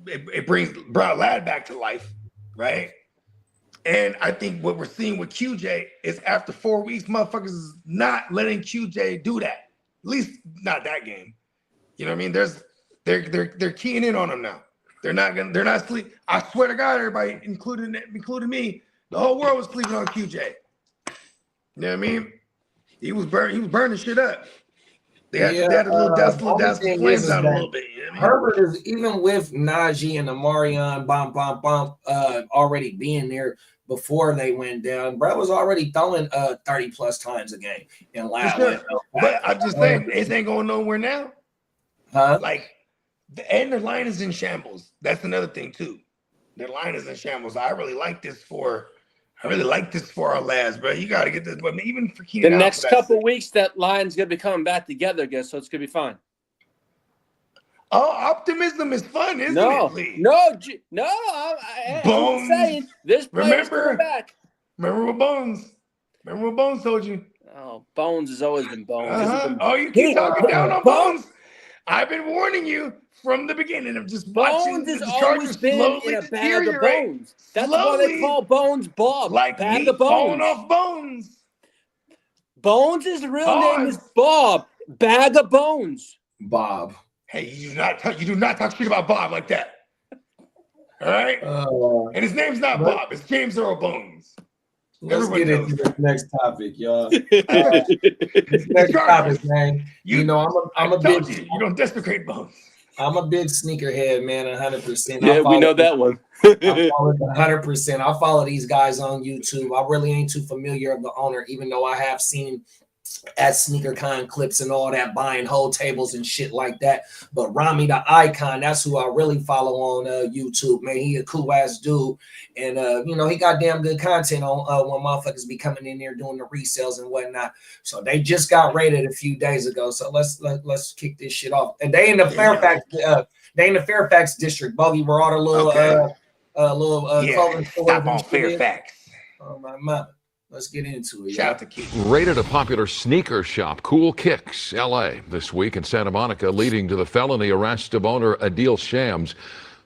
it brings Brown Ladd back to life, right? And I think what we're seeing with QJ is after 4 weeks, motherfuckers is not letting QJ do that. At least not that game. You know what I mean? They're keying in on him now. They're not sleep. I swear to God, everybody, including me, the whole world was sleeping on QJ. You know what I mean? He was burning shit up. They had a little flames out a little bit. You know what I mean? Herbert is, even with Najee and Amarion already being there before they went down, Brett was already throwing 30 plus times a game in last. Sure. But I'm just saying, it ain't going nowhere now. Huh? And the line is in shambles. That's another thing too. The line is in shambles. I really like this for our lads, bro. You got to get this. But even for Keenan, the next couple weeks, that line's gonna be coming back together again, so it's gonna be fine. Oh, optimism is fun, isn't it? Lee? No. Bones. I'm saying this player's coming back. Remember what Bones told you? Oh, Bones has always been Bones. Oh, you keep talking down on Bones. I've been warning you from the beginning of just watching Bones the has Chargers always been slowly in a bag of deteriorate. bones. That's why they call Bones Bob. Like bag me of bones. falling off Bones. Bones' real name is Bob. Bag of Bones. Bob. Hey, you do not talk shit about Bob like that. All right? And his name's not Bob. It's James Earl Bones. Let's get into this next topic, y'all. This next topic, man. You know, I'm a big. You don't desecrate Bones. I'm a big sneakerhead, man. 100%. Yeah, we know that one. I follow 100%. I follow these guys on YouTube. I really ain't too familiar of the owner, even though I have seen at SneakerCon clips and all that, buying whole tables and shit like that. But Rami the Icon, that's who I really follow on YouTube, man. He a cool ass dude, and he got damn good content on when motherfuckers be coming in there doing the resales and whatnot. So they just got rated a few days ago. So let's kick this shit off. And they in the Fairfax district, Bogey, where all the little clothing stores. Stop on Fairfax. Oh my mama. Let's get into it. Shout out to Keith. Raided a popular sneaker shop, CoolKicks LA, this week in Santa Monica, leading to the felony arrest of owner Adil Shams.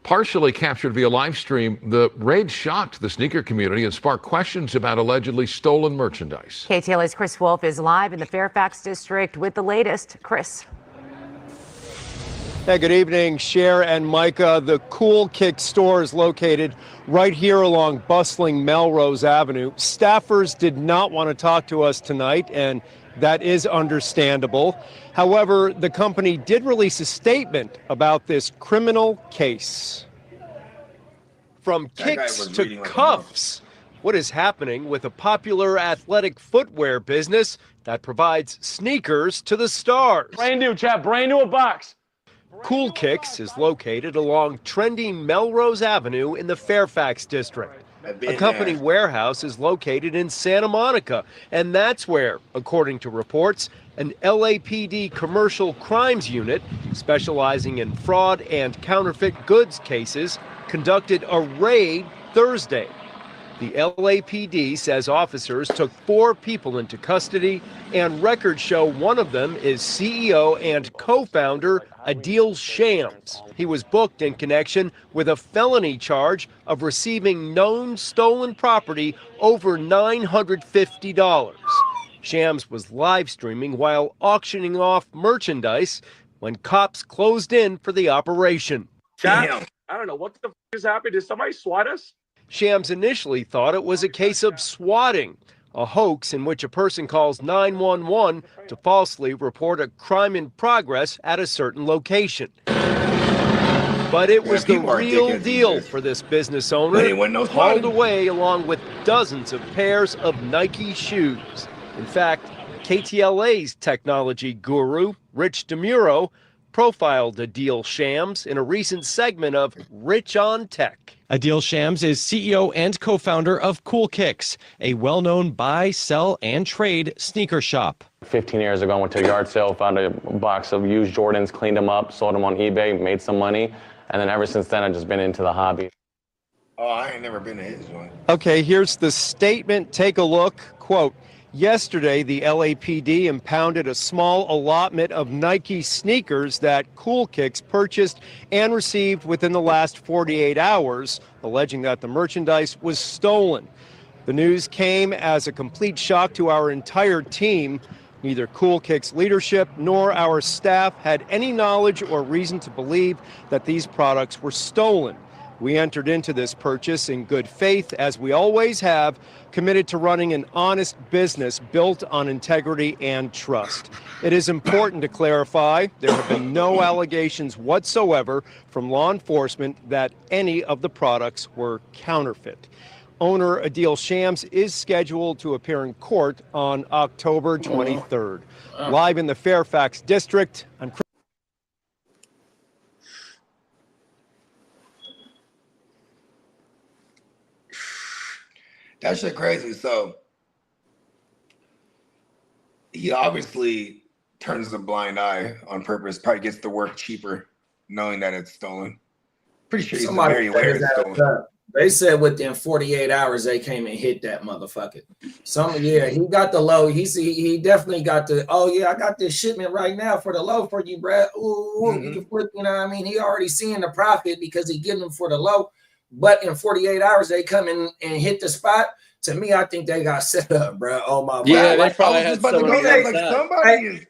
Partially captured via live stream, the raid shocked the sneaker community and sparked questions about allegedly stolen merchandise. KTLA's Chris Wolf is live in the Fairfax district with the latest. Chris. Hey, good evening, Cher and Micah. The CoolKicks store is located right here along bustling Melrose Avenue. Staffers did not want to talk to us tonight, and that is understandable. However, the company did release a statement about this criminal case. From kicks to cuffs, what is happening with a popular athletic footwear business that provides sneakers to the stars? Brand new, chap, brand new box. CoolKicks is located along trendy Melrose Avenue in the Fairfax district. A company warehouse is located in Santa Monica, and that's where, according to reports, an LAPD commercial crimes unit specializing in fraud and counterfeit goods cases conducted a raid Thursday. The LAPD says officers took 4 people into custody, and records show one of them is CEO and co-founder Adil Shams. He was booked in connection with a felony charge of receiving known stolen property over $950. Shams was live streaming while auctioning off merchandise when cops closed in for the operation. Damn. I don't know what the f is happening. Did somebody swat us? Shams initially thought it was a case of swatting, a hoax in which a person calls 911 to falsely report a crime in progress at a certain location. But it was the real deal for this business owner, hauled away along with dozens of pairs of Nike shoes. In fact, KTLA's technology guru, Rich DeMuro, profiled Adil Shams in a recent segment of Rich on Tech. Adil Shams is CEO and co-founder of CoolKicks, a well-known buy, sell, and trade sneaker shop. 15 years ago, I went to a yard sale, found a box of used Jordans, cleaned them up, sold them on eBay, made some money, and then ever since then, I've just been into the hobby. Oh, I ain't never been to his one. Okay, here's the statement. Take a look. Quote, yesterday, the LAPD impounded a small allotment of Nike sneakers that CoolKicks purchased and received within the last 48 hours, alleging that the merchandise was stolen. The news came as a complete shock to our entire team. Neither CoolKicks leadership nor our staff had any knowledge or reason to believe that these products were stolen. We entered into this purchase in good faith, as we always have, committed to running an honest business built on integrity and trust. It is important to clarify there have been no allegations whatsoever from law enforcement that any of the products were counterfeit. Owner Adil Shams is scheduled to appear in court on October 23rd. Live in the Fairfax district, I'm Chris. That shit crazy. So he obviously turns a blind eye on purpose, probably gets the work cheaper, knowing that it's stolen. Pretty sure he's very aware it's stolen. They said within 48 hours they came and hit that motherfucker. He got the low. He definitely got the, oh yeah, I got this shipment right now for the low for you, Brad. Ooh, you can flip, you know what I mean? He already seeing the profit because he getting them for the low. But in 48 hours, they come in and hit the spot. To me, I think they got set up, bro. Oh my God. Yeah, they probably had somebody.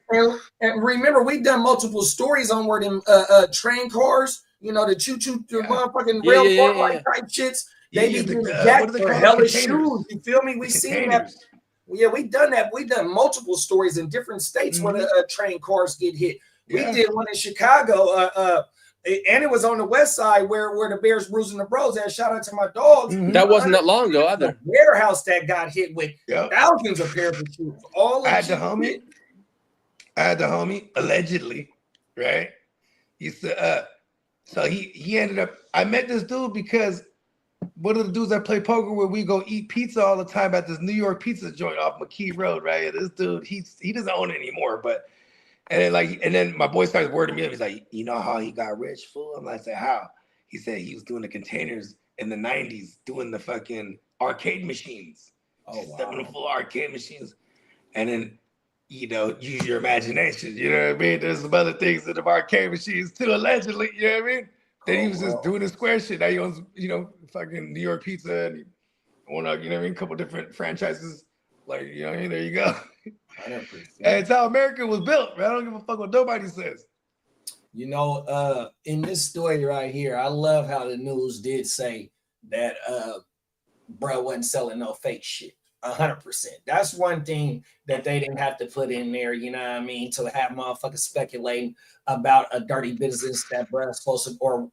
And remember, we've done multiple stories on where them train cars, you know, the choo-choo, the motherfucking rail car type shits. They be getting jacked for hella shoes. You feel me? We seen that. Yeah, we done that. We done multiple stories in different states where the train cars get hit. We did one in Chicago. And it was on the west side where the Bears bruising the bros. And shout out to my dogs. That wasn't that long ago either. The warehouse that got hit with thousands of pairs of shoes. I had the homie allegedly, right? So he ended up. I met this dude because one of the dudes I play poker with, we go eat pizza all the time at this New York pizza joint off McKee Road, right? And this dude, he doesn't own it anymore, but. And then my boy starts wording me up. He's like, you know how he got rich, fool? I'm like, how? He said he was doing the containers in the 90s, doing the fucking arcade machines. Oh, Stepping on full arcade machines, and then use your imagination. You know what I mean? There's some other things in the arcade machines too, allegedly. You know what I mean? Then he was just doing the square shit. Now he owns, fucking New York Pizza, and he owned, a couple different franchises. Like, there you go. 100%. And it's how America was built, man. I don't give a fuck what nobody says. In this story right here, I love how the news did say that bro wasn't selling no fake shit. 100%. That's one thing that they didn't have to put in there, you know what I mean, to have motherfuckers speculating about a dirty business that bruh's supposed to, or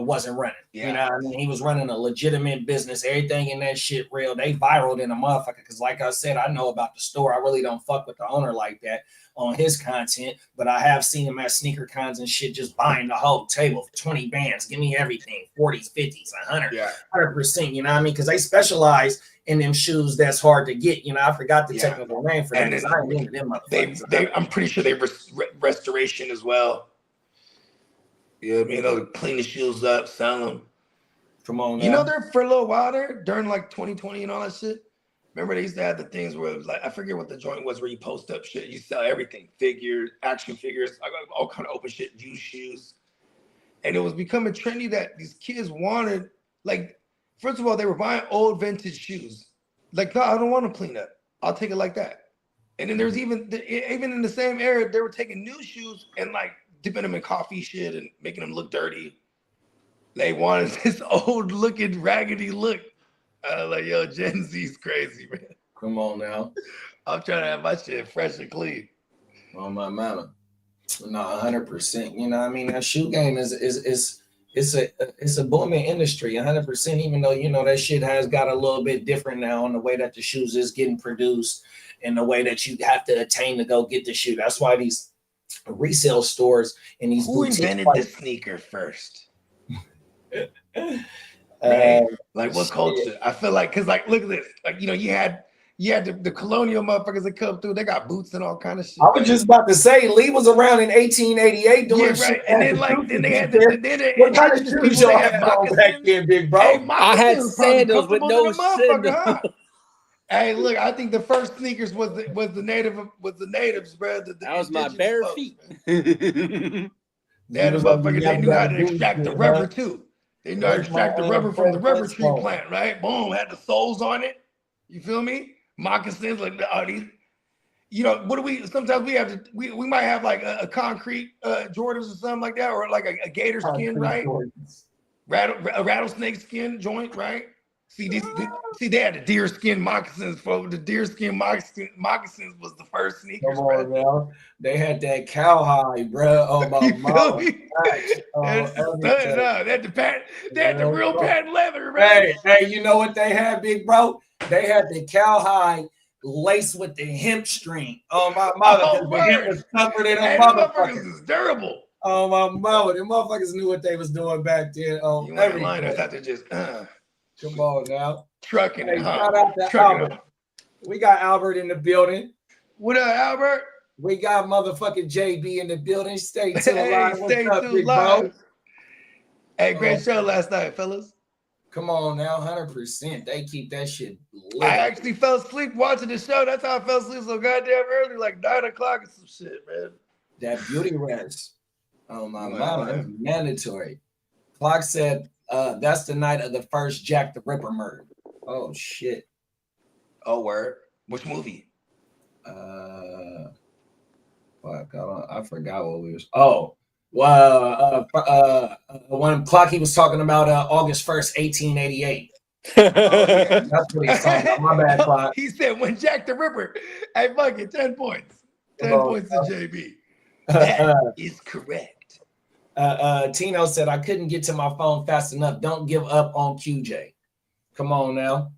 wasn't running. Yeah. You know what I mean? He was running a legitimate business, everything in that shit real. They viraled in a motherfucker because, like I said, I know about the store. I really don't fuck with the owner like that on his content, but I have seen him at sneaker cons and shit, just buying the whole table for 20 bands. Give me everything, 40s, 50s, 100, 100%. You know what I mean? Because they specialize in them shoes that's hard to get. I forgot the technical name for that. I ain't into them motherfuckers. I'm pretty sure they restoration as well. They'll clean the shoes up, sell them. Come on, they're for a little while there during like 2020 and all that shit. Remember, they used to have the things where it was like, I forget what the joint was, where you post up shit, you sell everything, figures, action figures, all kind of open shit, used shoes. And it was becoming trendy that these kids wanted, like, first of all, they were buying old vintage shoes. Like, no, I don't want to clean up. I'll take it like that. And then there's even in the same era, they were taking new shoes and like dipping them in coffee shit and making them look dirty. They wanted this old looking raggedy look. Like, yo, Gen Z's crazy, man. Come on now. I'm trying to have my shit fresh and clean. On my mama. No, 100%. You know what I mean? That shoe game is it's a booming industry, 100%, even though, that shit has got a little bit different now in the way that the shoes is getting produced and the way that you have to attain to go get the shoe. That's why these resale stores and these Who invented the sneaker first? Like what culture? I feel like, because like, look at this. Like, you had the colonial motherfuckers that come through. They got boots and all kind of shit. I was just about to say, Lee was around in 1888 doing shit. Right. And then they had what kind of shoes y'all had on back then, big bro? Hey, I had sandals with no sandals. Huh? Hey, look, I think the first sneakers was the natives, bro. That was my bare feet. They had a motherfuckers. They knew how to extract the rubber too. They know how to extract the rubber from the rubber tree plant, right? Boom, had the soles on it. You feel me? Moccasins, like these. What do we? Sometimes we have to. We might have like a concrete Jordans or something like that, or like a gator skin, right? A rattlesnake skin joint, right? See they had the deer skin moccasins. For the deer skin moccasins was the first sneakers. Come on, now. They had that cowhide, bro. Oh my god! They had the real patent leather, right? Hey, you know what they had, big bro? They had the cowhide laced with the hemp string. Oh my mother, the hemp was tougher than a motherfucker. Is durable. Oh my mother, the motherfuckers knew what they was doing back then. You ain't lying. I thought they just come on now. Trucking it, shout out to Albert. We got Albert in the building. What up, Albert? We got motherfucking JB in the building. Stay tuned live. Stay tuned live. Hey, great show last night, fellas. Come on now, 100%. They keep that shit lit. I actually fell asleep watching the show. That's how I fell asleep so goddamn early, like 9 o'clock and some shit, man. That beauty rest. Oh my mama, that's mandatory. Clock said that's the night of the first Jack the Ripper murder. Oh shit. Oh word. Which movie? Fuck, I forgot what we was. Oh, well, when Clocky was talking about August 1st, 1888. That's what he's talking about. My bad, Clock. He said when Jack the Ripper. Hey, fuck it, 10 points. 10 points to JB. That is correct. Tino said I couldn't get to my phone fast enough. Don't give up on QJ. Come on now.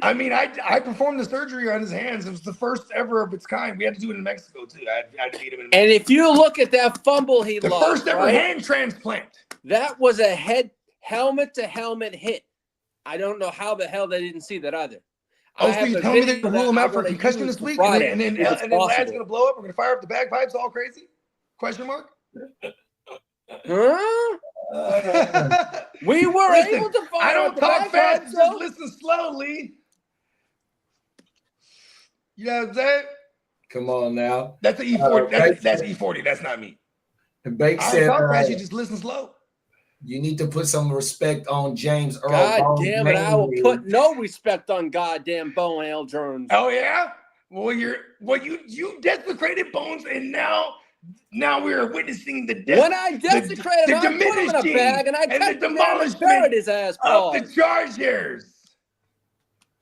I mean, I performed the surgery on his hands. It was the first ever of its kind. We had to do it in Mexico too. I had to beat him in Mexico. And if you look at that fumble he lost, the first ever hand transplant. That was a helmet to helmet hit. I don't know how the hell they didn't see that either. So you tell me they're gonna rule him out for concussion this week, and then Lad's gonna blow up. We're gonna fire up the bagpipes, all crazy? Question mark? Huh? We were able to fire. I don't talk fast. Just listen slowly. You know what I'm saying? Come on now. That's an E40. That's E40. That's not me. And Bake I said, talk fast, you just listen slow. you need to put some respect on James Earl. God Bones' damn it! I will name. put no respect on goddamn Bone L. Jones. Oh yeah. Well, you desecrated Bones, and now we are witnessing the When I desecrated him, I put him in a diminishing bag and I and kept the him there and demolishment buried his ass. of the Pause. Chargers.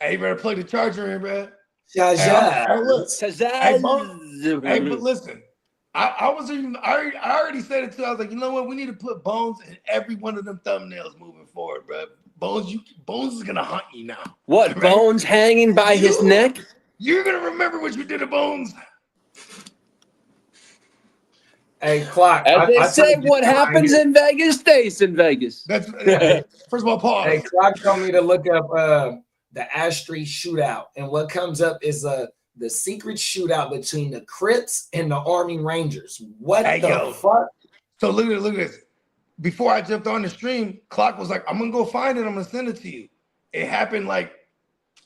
Hey, you better plug the Charger in, bro. Chargers. Hey, but listen, I already said it too. I was like, you know what? We need to put Bones in every one of them thumbnails moving forward, bro. Bones is gonna haunt you now. What? Right? Bones hanging by his neck? You're gonna remember what you did to Bones. Hey, Clock. As they say, what happens in Vegas stays in Vegas. That's first of all, pause. Hey, Clock told me to look up the Ash Street shootout, and what comes up is the secret shootout between the Crips and the Army Rangers. What the fuck? So look at this. Before I jumped on the stream, Clock was like, "I'm gonna go find it. I'm gonna send it to you." It happened like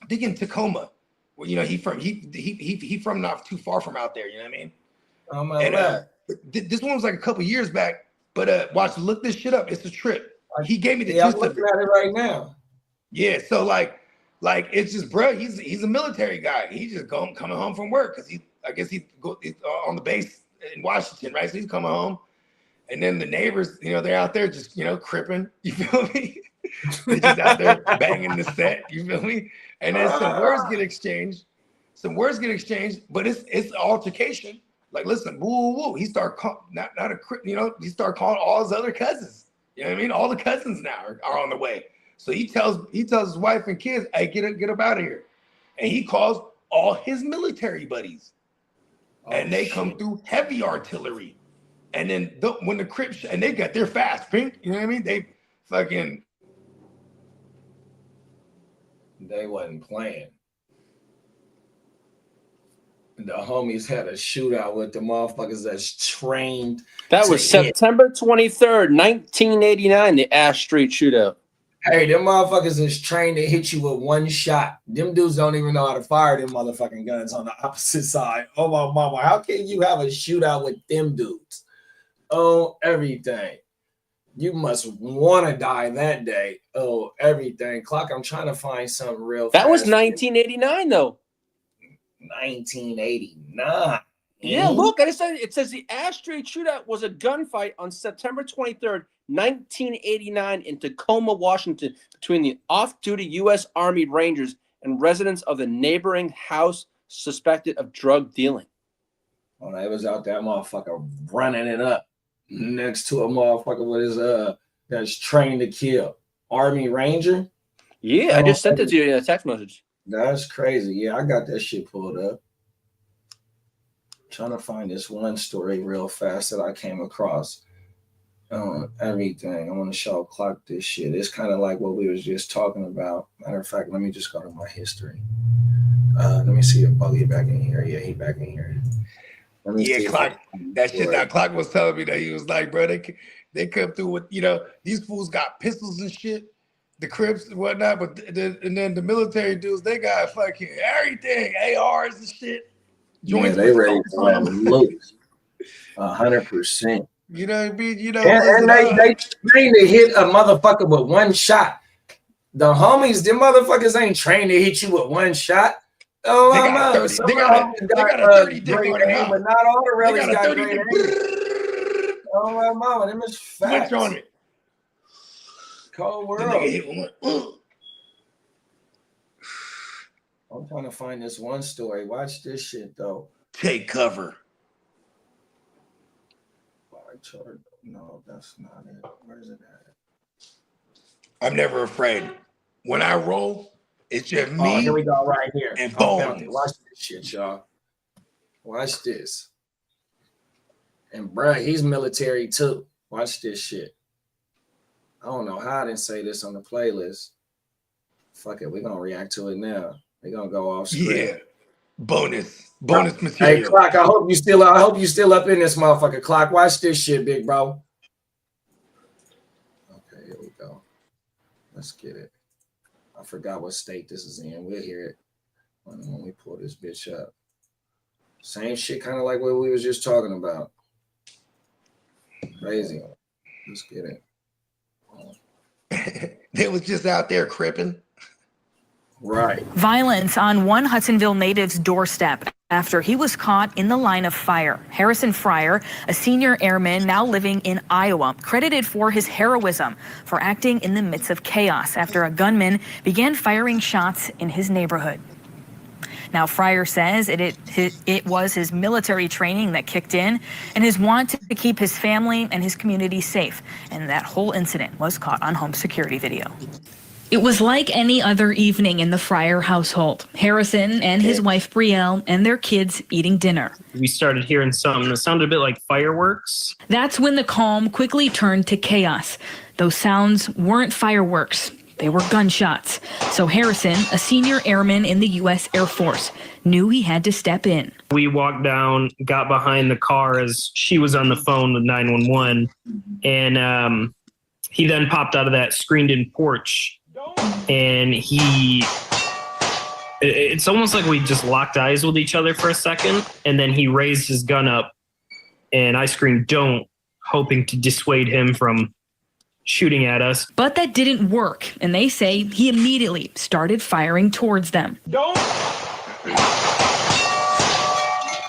I think in Tacoma. Well, you know, he from not too far from out there. You know what I mean? Oh my God. This one was like a couple years back, but look this shit up. It's a trip. He gave me the I'm gist of it. looking at it right now. Yeah, so like it's just, bro. He's a military guy. He's just coming home from work because I guess he's on the base in Washington, right? So he's coming home, and then the neighbors, you know, they're out there just cripping. You feel me? They're just out there banging the set. You feel me? And then some words get exchanged. But it's altercation. Like, listen, woo, woo. He started he started calling all his other cousins. You know what I mean? All the cousins now are on the way. So he tells his wife and kids, "Hey, get up out of here." And he calls all his military buddies, and they come through heavy artillery. And then when the Crips and they're fast, pink. You know what I mean? They wasn't playing. The homies had a shootout with the motherfuckers that's trained. That was September 23rd, 1989, the Ash Street shootout. Hey, them motherfuckers is trained to hit you with one shot. Them dudes don't even know how to fire them motherfucking guns on the opposite side. Oh, my mama. How can you have a shootout with them dudes? Oh, everything. You must want to die that day. Oh, everything. Clock, I'm trying to find something real That fast. was 1989, though. 1989. Yeah, look, it says the Ash Street shootout was a gunfight on September 23rd, 1989 in Tacoma, Washington, between the off-duty U.S. Army Rangers and residents of the neighboring house suspected of drug dealing. Oh, they was out that motherfucker running it up next to a motherfucker with his that's trained to kill. Army Ranger? Yeah, I just sent it to you in a text message. That's crazy. Yeah, I got that shit pulled up. Trying to find this one story real fast that I came across. Everything. I want to show Clock this shit. It's kind of like what we was just talking about. Matter of fact, let me just go to my history. Let me see if Buggy back in here. Yeah, he back in here. Yeah, Clock. That shit. That Clock was telling me that he was like, bro, they come through with, these fools got pistols and shit. The Crips and whatnot, and then the military dudes, they got fucking everything, ARs and shit. Yeah, they ready to lose 100%. You know what I mean? And they trained to hit a motherfucker with one shot. The homies, them motherfuckers ain't trained to hit you with one shot. Oh, they got a 30 dick on their mouth. But not all the relics got great aim. Oh, my mama, them is facts. Switch on it. Cold world. I'm trying to find this one story. Watch this shit though. Take cover. No, that's not it. Where's it at? I'm never afraid. When I roll, it's just me. Oh, here we go, right here. And Bones. Watch this shit, y'all. Watch this. And bruh, he's military too. Watch this shit. I don't know how I didn't say this on the playlist. Fuck it, we're gonna react to it now. We're gonna go off script. Yeah. Bonus material. Hey, Clock, I hope you still up in this motherfucker. Clock, watch this shit, big bro. Okay, here we go. Let's get it. I forgot what state this is in. We'll hear it when we pull this bitch up. Same shit, kind of like what we was just talking about. Crazy. Let's get it. They was just out there cripping. Right. Violence on one Hudsonville native's doorstep after he was caught in the line of fire. Harrison Fryer, a senior airman now living in Iowa, credited for his heroism for acting in the midst of chaos after a gunman began firing shots in his neighborhood. Now, Fryer says it was his military training that kicked in and his want to keep his family and his community safe. And that whole incident was caught on home security video. It was like any other evening in the Fryer household. Harrison and his wife Brielle and their kids eating dinner. We started hearing something that sounded a bit like fireworks. That's when the calm quickly turned to chaos. Those sounds weren't fireworks. They were gunshots. So Harrison, a senior airman in the U.S. Air Force, knew he had to step in. We walked down, got behind the car as she was on the phone with 911, and he then popped out of that screened-in porch, and it's almost like we just locked eyes with each other for a second, and then he raised his gun up, and I screamed, "Don't," hoping to dissuade him from shooting at us. But that didn't work, and they say he immediately started firing towards them. Don't!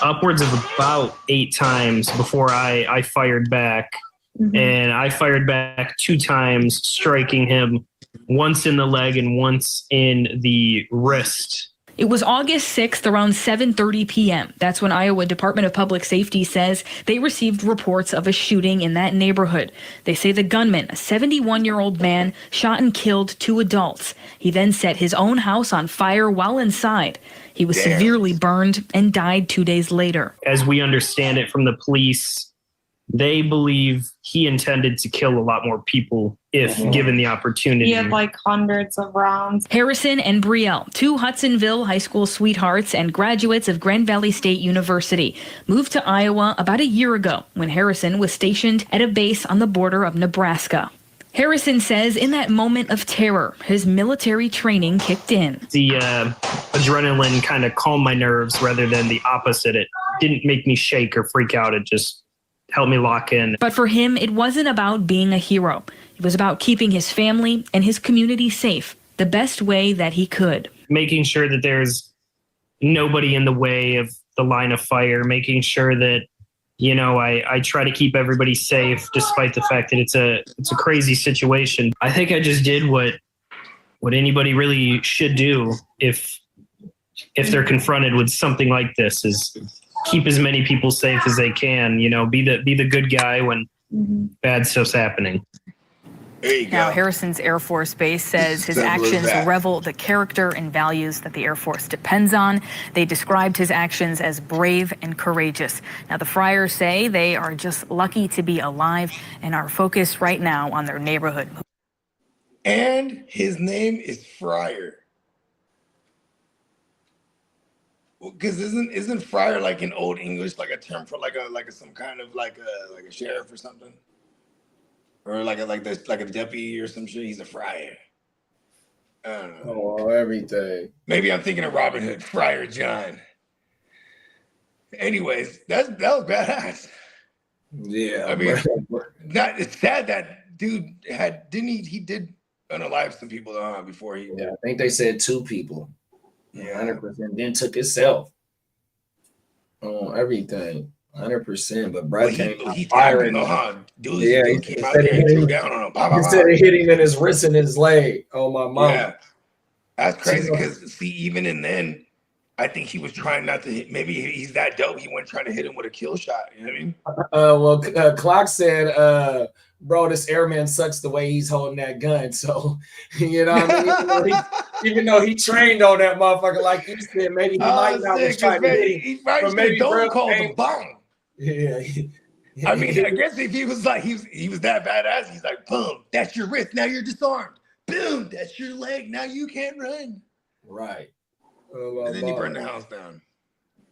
Upwards of about 8 times before I fired back. And I fired back 2 times, striking him once in the leg and once in the wrist. It was August 6th around 7:30 p.m. That's when Iowa Department of Public Safety says they received reports of a shooting in that neighborhood. They say the gunman, a 71-year-old man, shot and killed 2 adults. He then set his own house on fire while inside. He was severely burned and died 2 days later. As we understand it from the police, they believe he intended to kill a lot more people if given the opportunity. He had like hundreds of rounds. Harrison and Brielle, 2 Hudsonville high school sweethearts and graduates of Grand Valley State University, moved to Iowa about a year ago when Harrison was stationed at a base on the border of Nebraska. Harrison says in that moment of terror, his military training kicked in. The adrenaline kind of calmed my nerves rather than the opposite. It didn't make me shake or freak out. It just helped me lock in. But for him, it wasn't about being a hero. It was about keeping his family and his community safe the best way that he could. Making sure that there's nobody in the way of the line of fire, making sure that, you know, I try to keep everybody safe despite the fact that it's a crazy situation. I think I just did what anybody really should do if they're confronted with something like this, is keep as many people safe as they can, you know, be the good guy when bad stuff's happening. There you go. Now, Harrison's Air Force Base says his actions revel the character and values that the Air Force depends on. They described his actions as brave and courageous. Now, the Fryers say they are just lucky to be alive and are focused right now on their neighborhood. And his name is Fryer. Because isn't Fryer like in Old English like a term for like some kind of like a sheriff or something, or like a deputy or some shit? He's a friar. I don't know. Oh, everything. Maybe I'm thinking of Robin Hood, Friar John. Anyways, that was badass. Yeah, I mean, it's sad that dude he did unalive some people before he. Yeah, I think they said 2 people. Yeah, 100%. Then took himself on everything, 100%. But Brad he firing. Dude, yeah, he came out there and threw down on him. He said it hit him in his wrist and his leg. Oh my mom. Yeah, that's crazy. Because see, even in then, I think he was trying not to hit. Maybe he's that dope. He wasn't trying to hit him with a kill shot. You know what I mean? Well, Clock said, bro, this airman sucks the way he's holding that gun. So, you know what I mean? Even though he trained on that motherfucker, like you said, maybe he might not was trying to hit him. But maybe don't call the bomb. Yeah. I mean, I guess if he was like, he was that badass, he's like, boom, that's your wrist. Now you're disarmed. Boom, that's your leg. Now you can't run. Right. And then he burned the house down.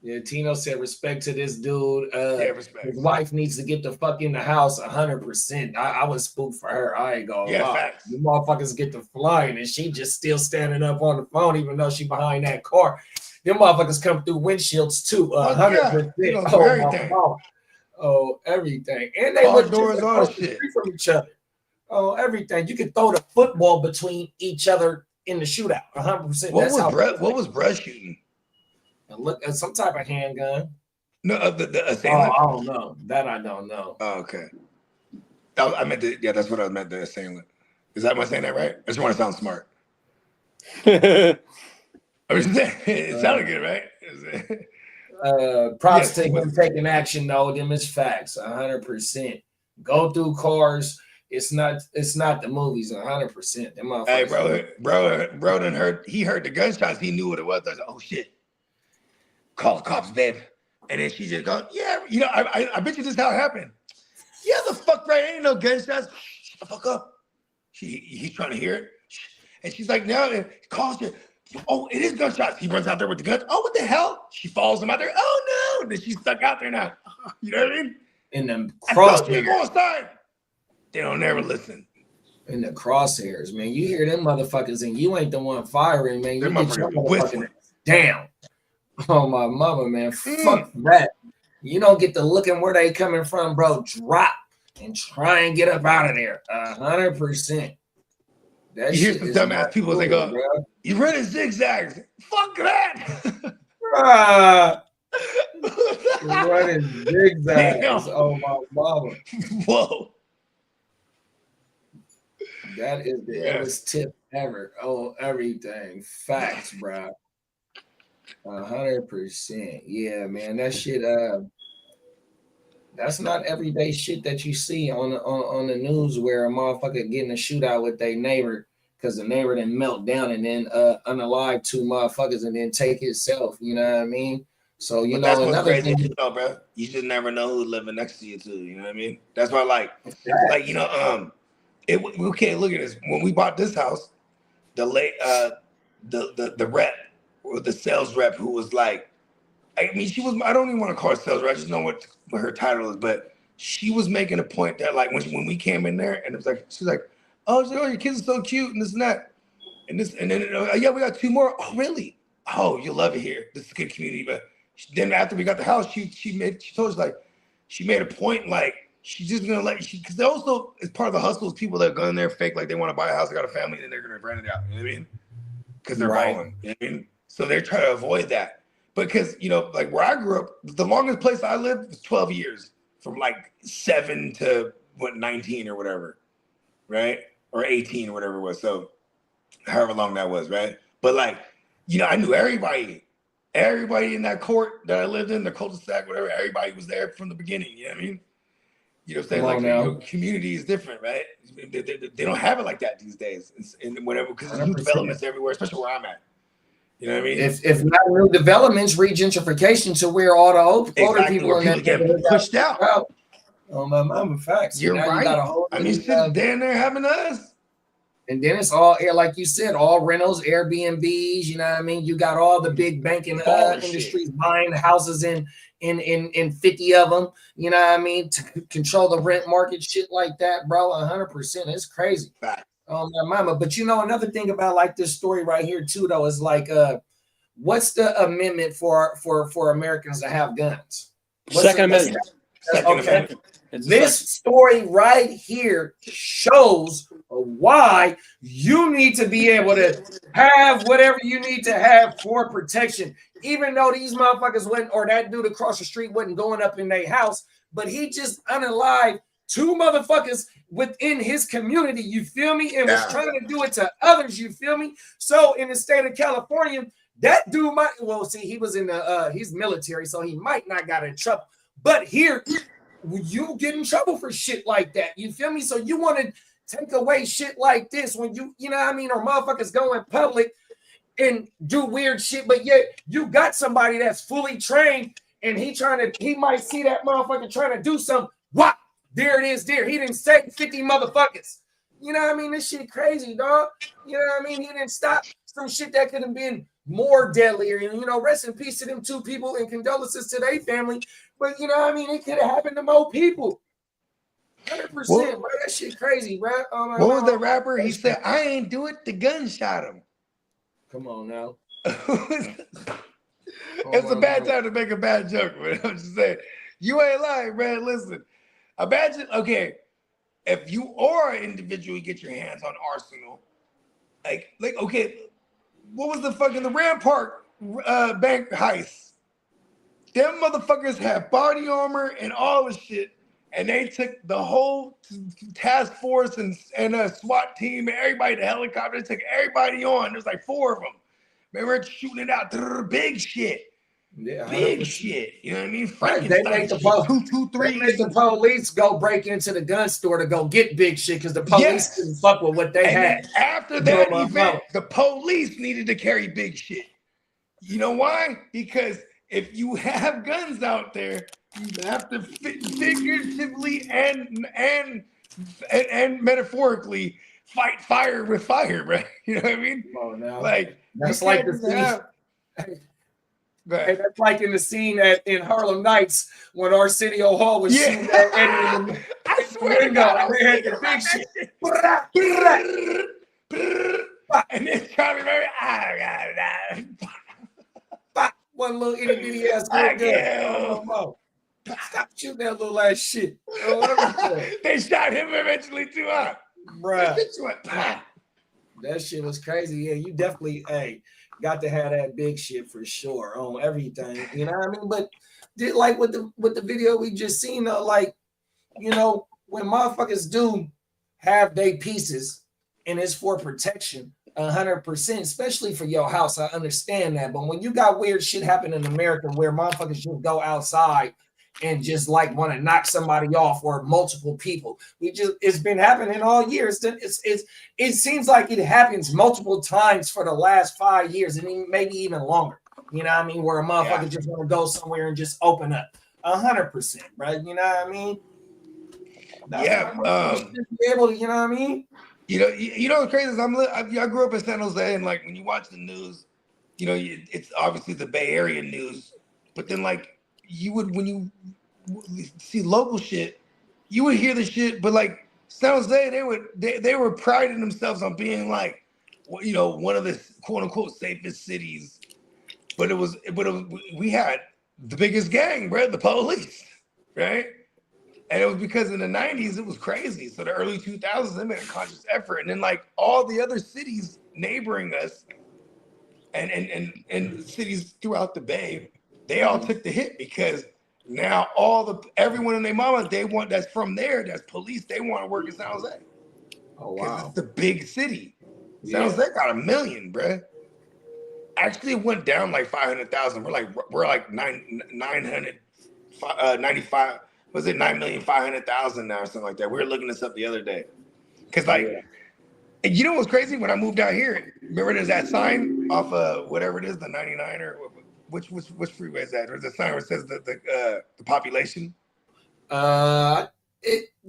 Yeah, Tino said respect to this dude. Respect. His wife needs to get the fuck in the house 100%. I was spooked for her. I ain't gonna lie. Facts. The motherfuckers get to flying and she just still standing up on the phone, even though she behind that car. Them motherfuckers come through windshields too. 100%. They gonna Oh, do my everything. mom. Oh, everything. And they Car look doors, just all the across the shit. street from each other. Oh, everything. You could throw the football between each other in the shootout. 100%. What was Brett shooting? Look at some type of handgun. No, the assailant. I don't know. That I don't know. Oh, okay. I meant the, that's what I meant, the assailant. Am I saying that right? I just want to sound smart. I mean, it sounded good, right? Props to him taking action though. Them is facts. 100%. Go through cars. It's not the movies. 100%. Them hey, bro done heard. He heard the gunshots. He knew what it was. I was like, oh shit. Call the cops, babe. And then she just goes, yeah, I bet you this is how it happened. Yeah, the fuck right. Ain't no gunshots. Shut the fuck up. He's trying to hear it. And she's like, no, he calls you. Oh, it is gunshots. He runs out there with the guns. Oh, what the hell? She follows him out there. Oh no. Then she's stuck out there now. You know what I mean? In them crosshairs. Go inside. They don't never listen. In the crosshairs, man. You hear them motherfuckers and you ain't the one firing, man. You get your motherfucking down. Oh my mama, man. Fuck that. You don't get to looking where they coming from, bro. Drop and try and get up out of there. 100%. You hear some dumbass people say, "Go, you running zigzags." Fuck that. Running zigzags. Damn. Oh my mama. Whoa. That is the illest tip ever. Oh, everything. Facts, bro. 100%. Yeah, man. That shit. That's not everyday shit that you see on the news where a motherfucker getting a shootout with their neighbor because the neighbor then melt down and then unalive two motherfuckers and then take himself. You know what I mean? So you know that's what's another crazy, thing, bro. You just never know who's living next to you too. You know what I mean? That's why, like you know, we can't look at this. When we bought this house, the rep or the sales rep who was like, I mean, she was. I don't even want to call her sales rep. I just know what her title is, but she was making a point that like when we came in there and it was like she's like, oh, your kids are so cute and this and that, and then yeah, we got two more. Oh, really? Oh, you love it here. This is a good community. But then after we got the house, she told us like she made a point like she's just gonna let because they also it's part of the hustle is people that go in there fake like they want to buy a house, they got a family, and they're gonna rent it out. You know what I mean? Because they're balling. You know what I mean? So they're trying to avoid that. Because, you know, like where I grew up, the longest place I lived was 12 years, from like 7 to 19 or whatever, right? Or 18 or whatever it was. So however long that was, right? But like, you know, I knew everybody in that court that I lived in, the cul-de-sac, whatever, everybody was there from the beginning. You know what I mean? You know what I'm saying? Like, you know, community is different, right? They don't have it like that these days. And whatever, because there's new developments everywhere, especially where I'm at. You know what I mean? If not new developments, regentrification to where all the older people in that get pushed out. Oh my mama, facts. You're now right. You got a whole shit's down there happening to us. And then it's all like you said, all rentals, Airbnbs. You know what I mean? You got all the big banking industries buying houses in 50 of them. You know what I mean? To control the rent market, shit like that, bro. 100%. It's crazy. Fact. Oh my mama. But you know, another thing about like this story right here too, though, is like what's the amendment for Americans to have guns? Second Amendment. Okay. This story right here shows why you need to be able to have whatever you need to have for protection. Even though these motherfuckers went, or that dude across the street wasn't going up in their house, but he just unalived two motherfuckers within his community, you feel me? And was trying to do it to others, you feel me? So in the state of California, that dude might, well, see, he was in the, he's military, so he might not got in trouble. But here, you get in trouble for shit like that, you feel me? So you want to take away shit like this when you know what I mean? Or motherfuckers go in public and do weird shit, but yet you got somebody that's fully trained and he might see that motherfucker trying to do something. What? There it is, there. He didn't say 50 motherfuckers. You know what I mean? This shit crazy, dog. You know what I mean? He didn't stop some shit that could have been more deadlier. And, you know, rest in peace to them two people and condolences to their family. But, you know what I mean? It could have happened to more people. 100%, bro. That shit crazy, bro. Oh, what was the rapper? He said, I ain't do it. The gun shot him. Come on now. It's a bad time to make a bad joke, man. I'm just saying. You ain't lying, man. Listen, imagine, okay, if you are an individual, you get your hands on arsenal. Like, okay, what was the fucking the Rampart bank heist? Them motherfuckers have body armor and all the shit, and they took the whole task force and a SWAT team and everybody, the helicopter, they took everybody on. There's like 4 of them. Man, we're shooting it out. Big shit. Yeah, big 100%. shit. You know what I mean? Right, they make the they make the police go break into the gun store to go get big shit because the police didn't fuck with what they and had. then after that event, the police needed to carry big shit. You know why? Because if you have guns out there, you have to figuratively and metaphorically fight fire with fire, bro. You know what I mean? Oh, no. Like That's like the scene. Hey, that's like in the scene in Harlem Nights when Arsenio Hall was shooting at Eddie in the I swear to God, I was had thinking the big shit. And then Charlie Murray, one little itty bitty ass little gun. Stop shooting that little ass shit. They shot him eventually too, huh? Bruh. That shit was crazy. Yeah, you definitely got to have that big shit for sure on everything. You know what I mean? But like with the video we just seen, like, you know, when motherfuckers do have their pieces and it's for protection, 100%, especially for your house. I understand that. But when you got weird shit happen in America where motherfuckers just go outside and just like want to knock somebody off or multiple people, it's been happening all year. It seems like it happens multiple times for the last 5 years and maybe even longer. You know what I mean? Where a motherfucker just want to go somewhere and just open up 100%, right? You know what I mean? That's be able to, you know what I mean? You know what's crazy is I grew up in San Jose, and like when you watch the news, you know, it's obviously the Bay Area news, but then like when you see local shit, you would hear the shit, but like San Jose, they were priding themselves on being like, you know, one of the quote unquote safest cities, but we had the biggest gang, bro, the police, right? And it was because in the 90s, it was crazy. So the early 2000s, they made a conscious effort. And then like all the other cities neighboring us and cities throughout the Bay, they all took the hit because now everyone and their mama, that's from there, that's police, they want to work in San Jose. Oh, wow. wow. It's the big city. San Jose got 1 million, bro. Actually, it went down like 500,000. We're like 995. Was it 9,500,000 now or something like that? We were looking this up the other day. Cause like, and you know what's crazy? When I moved out here, remember there's that sign off of whatever it is, the 99 or which freeway is that? There's a sign where it says the population. The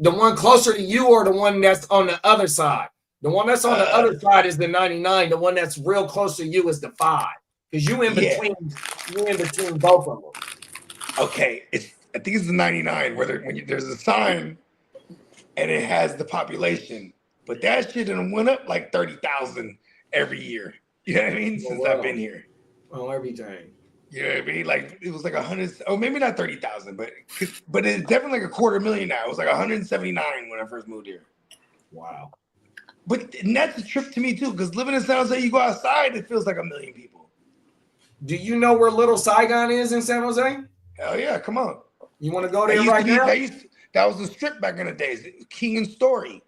one closer to you or the one that's on the other side? The one that's on the other side is the 99. The one that's real close to you is the 5. Because you in between both of them. Okay, I think it's the 99 where there's a sign and it has the population, but that shit done went up like 30,000 every year. You know what I mean? Since I've been here. Oh, everything. You know what I mean? Like it was like 100, oh maybe not 30,000, but it's definitely like 250,000 now. It was like 179 when I first moved here. Wow. And that's a trip to me too, because living in San Jose, you go outside, it feels like 1 million people. Do you know where Little Saigon is in San Jose? Hell yeah, come on. You want to go there right now? That was the strip back in the days. King and Story.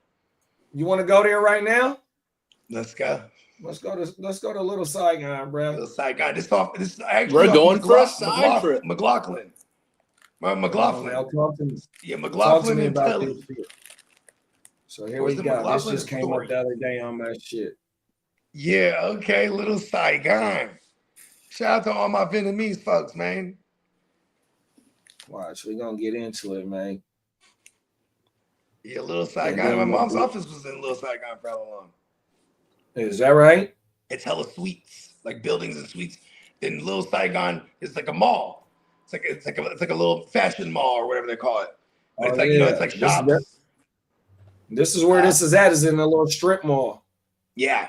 You want to go there right now? Let's go. Let's go to Little Saigon, bro. Little Saigon. This is actually we're going for a side trip. McLaughlin. McLaughlin. Yeah, McLaughlin and Telly. So here we go. This just came up the other day on that shit. Yeah, okay, Little Saigon. Shout out to all my Vietnamese folks, man. Watch, we're gonna get into it, man. Yeah, Little Saigon. My mom's office was in Little Saigon for how long? Is that right? It's hella suites, like buildings and suites. Then Little Saigon is like a mall. It's like a little fashion mall or whatever they call it. But it's like you know, it's like shops. This is where this is at. Is in a little strip mall. Yeah,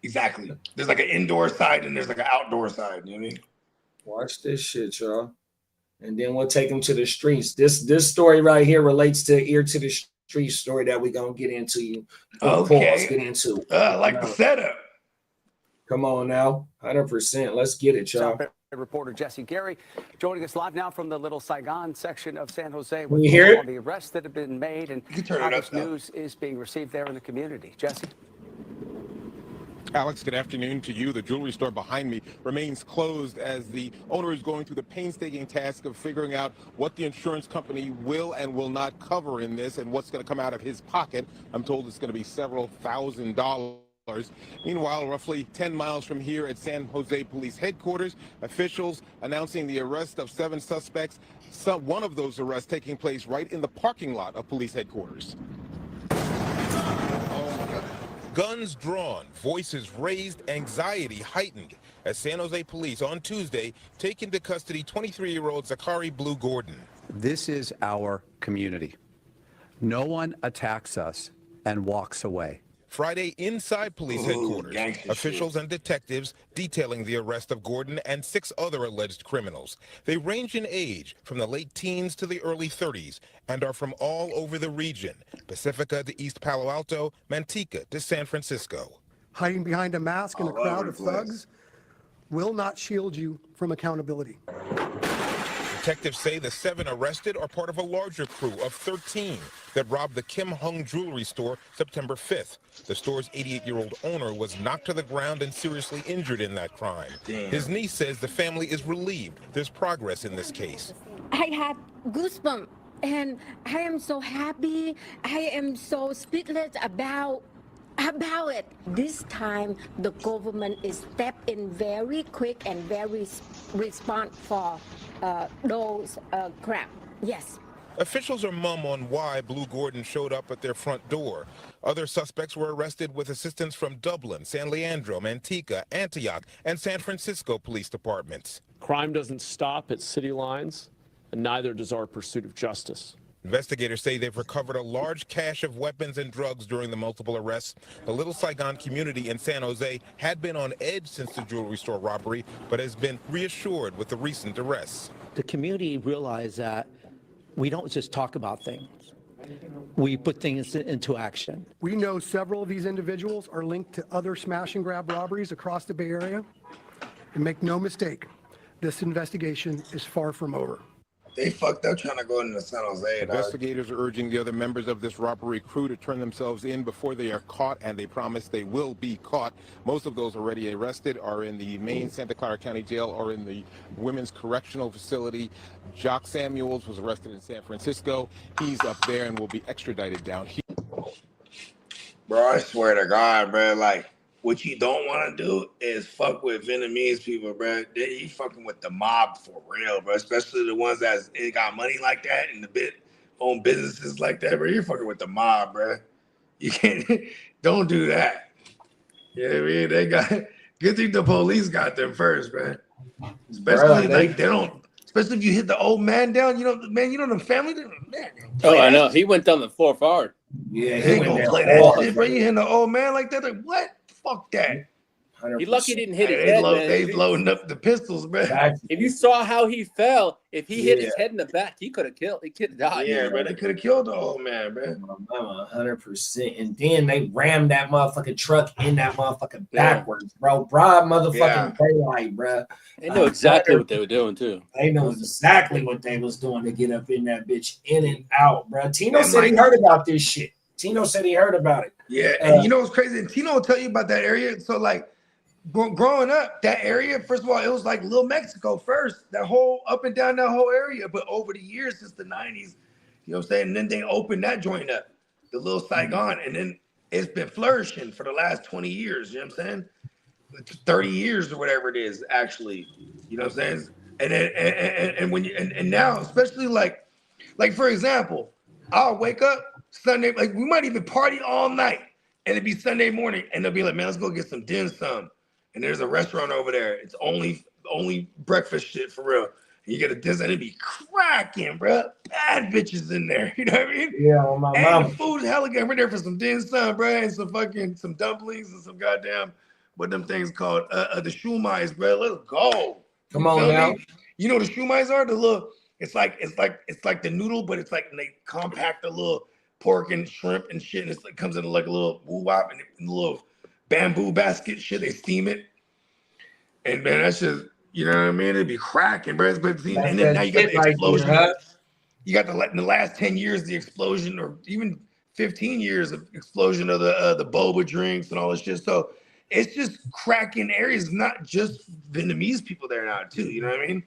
exactly. There's like an indoor side and there's like an outdoor side. You know what I mean? Watch this shit, y'all. And then we'll take them to the streets. This story right here relates to Ear to the Street story that we're going to get into. Okay. Get into. I like the setup. Come on now. 100%. Let's get it, y'all. Reporter Jesse Gary joining us live now from the Little Saigon section of San Jose Can with you hear all it? the arrests that have been made and turn how it up, this though. news is being received there in the community. Jesse? Alex, good afternoon to you. The jewelry store behind me remains closed as the owner is going through the painstaking task of figuring out what the insurance company will and will not cover in this and what's going to come out of his pocket. I'm told it's going to be several $1,000s. Meanwhile, roughly 10 miles from here at San Jose Police Headquarters, officials announcing the arrest of 7 suspects, one of those arrests taking place right in the parking lot of police headquarters. Guns drawn, voices raised, anxiety heightened as San Jose police on Tuesday take into custody 23-year-old Zachary Blue Gordon. This is our community. No one attacks us and walks away. Friday inside police headquarters, officials and detectives detailing the arrest of Gordon and 6 other alleged criminals. They range in age from the late teens to the early 30s and are from all over the region, Pacifica to East Palo Alto, Manteca to San Francisco. Hiding behind a mask in a crowd of thugs will not shield you from accountability. Detectives say the 7 arrested are part of a larger crew of 13 that robbed the Kim Hung jewelry store September 5th. The store's 88-year-old owner was knocked to the ground and seriously injured in that crime. Damn. His niece says the family is relieved there's progress in this case. I had goosebumps and I am so happy. I am so speechless about it. This time the government is step in very quick and very respond for those crap. Yes. Officials are mum on why Blue Gordon showed up at their front door. Other suspects were arrested with assistance from Dublin, San Leandro, Manteca, Antioch, and San Francisco police departments. Crime doesn't stop at city lines, and neither does our pursuit of justice. Investigators say they've recovered a large cache of weapons and drugs during the multiple arrests. The Little Saigon community in San Jose had been on edge since the jewelry store robbery, but has been reassured with the recent arrests. The community realized that we don't just talk about things. We put things into action. We know several of these individuals are linked to other smash and grab robberies across the Bay Area. And make no mistake, this investigation is far from over. They fucked up trying to go into San Jose. Investigators are urging the other members of this robbery crew to turn themselves in before they are caught, and they promise they will be caught. Most of those already arrested are in the main Santa Clara County Jail or in the Women's Correctional Facility. Jock Samuels was arrested in San Francisco. He's up there and will be extradited down here. Bro, I swear to God, bro, like, what you don't want to do is fuck with Vietnamese people, bro. You fucking with the mob for real, bro. Especially the ones that got money like that and own businesses like that, bro. You're fucking with the mob, bro. You can't, don't do that. You know what I mean? They got, good thing the police got them first, bro. Especially they don't, especially if you hit the old man down, the family, man. Oh, I know. He went down the floor hard. Yeah, he ain't gonna play that shit, bro. You hitting the old man like that? Like, what? Fuck that. He lucky he didn't hit his head, man. They loading up the pistols, man. If you saw how he fell, if he hit his head in the back, he could have killed. He could have died. Yeah, bro. They could have killed the old man, man. 100%. And then they rammed that motherfucking truck in that motherfucking backwards, bro. Broad motherfucking daylight, bro. They know exactly what they were doing, too. They know exactly what they was doing to get up in that bitch, in and out, bro. Tino said he heard about this shit. Tino said he heard about it. Yeah, and you know what's crazy? And Tino will tell you about that area. So, like, growing up, that area, first of all, it was like Little Mexico first. That whole, up and down that whole area. But over the years, since the 90s, you know what I'm saying? And then they opened that joint up, the Little Saigon. And then it's been flourishing for the last 20 years, you know what I'm saying? 30 years or whatever it is, actually. You know what I'm saying? And then, and when you, and now, especially like for example, I'll wake up Sunday, like we might even party all night, and it'd be Sunday morning, and they'll be like, man, let's go get some dim sum. And there's a restaurant over there. It's only breakfast shit for real. And you get a dim sum, it'd be cracking, bro. Bad bitches in there. You know what I mean? Yeah, well, my mom. The food is hella good. We're there for some dim sum, bro, and some dumplings and some goddamn, what them things called, the shumais, bro. Let's go. Come You on feel now. me? You know what the shumais are? The little, it's like the noodle, but it's like they compact the little pork and shrimp and shit, and it comes in like a little woo-wop and a little bamboo basket shit. They steam it, and man, that's just, you know what I mean? It'd be cracking, bro. But see, That's and then that now you got shit the right there, explosion. huh? You got in the last 10 years, the explosion, or even 15 years of explosion of the boba drinks and all this shit. So it's just cracking areas, not just Vietnamese people there now too. You know what I mean?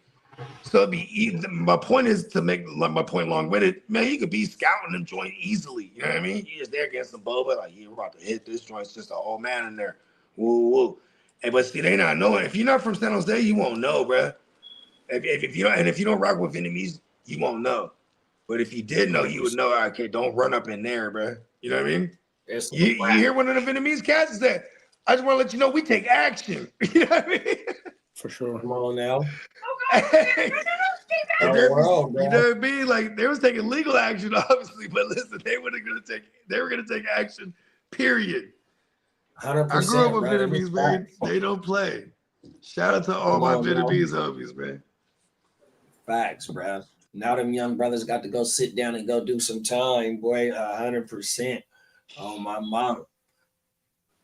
So it'd be my point is to make my point long-winded. Man, you could be scouting them joint easily. You know what I mean? You just there getting some boba, like, yeah, we're about to hit this joint. It's just an old man in there. Woo woo. And but see, they not knowing. If you're not from San Jose, you won't know, bro. If you don't, and if you don't rock with Vietnamese, you won't know. But if you did know, you would know. Okay, don't run up in there, bro. You know what I mean? It's You hear one of the Vietnamese cats say, "I just want to let you know we take action." You know what I mean? For sure. Come on now. You know what I mean? Like they was taking legal action, obviously, but listen, they were gonna take action. Period. 100%. I grew up with brother. Vietnamese, man. They don't play. Shout out to all Come my on, now. Vietnamese homies, man. Facts, bro. Now them young brothers got to go sit down and go do some time, boy. 100%. Oh my mama.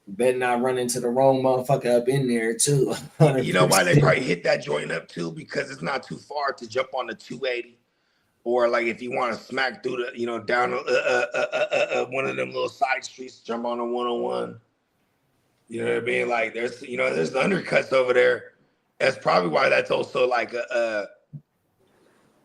Better not run into the wrong motherfucker up in there too. 100%. You know why they probably hit that joint up too? Because it's not too far to jump on the 280, or like if you want to smack through the, you know, down one of them little side streets, jump on the 101. You know what I mean? Like there's the undercuts over there. That's probably why that's also like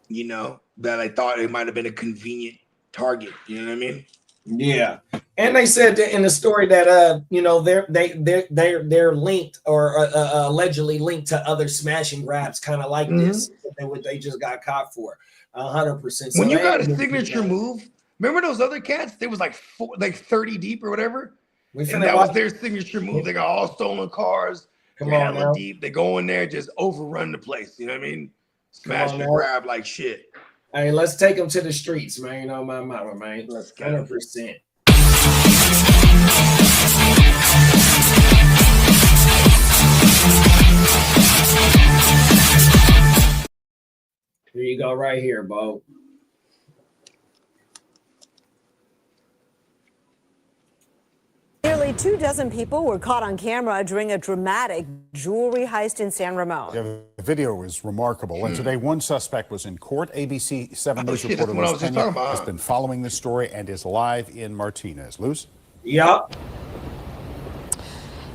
you know, that I thought it might have been a convenient target. You know what I mean? Yeah, and they said that in the story that you know, they're linked or allegedly linked to other smash and grabs, kind of like this, than what they just got caught for. 100%. When you got a signature move, remember those other cats? They was like 30 deep or whatever. And that was their signature move. They got all stolen cars. Come They're on hella now. deep. They go in there, just overrun the place. You know what I mean? Smash and now. grab like shit. Hey, let's take them to the streets, man. You know my mama, man. Let's go. 100%. Here you go, right here, Bo. Nearly 24 people were caught on camera during a dramatic jewelry heist in San Ramon. Yeah, the video is remarkable. And today, one suspect was in court. ABC 7 News shit, reporter that's what I Luz was just Pena talking about. has been following this story and is live in Martinez. Luz? Yup.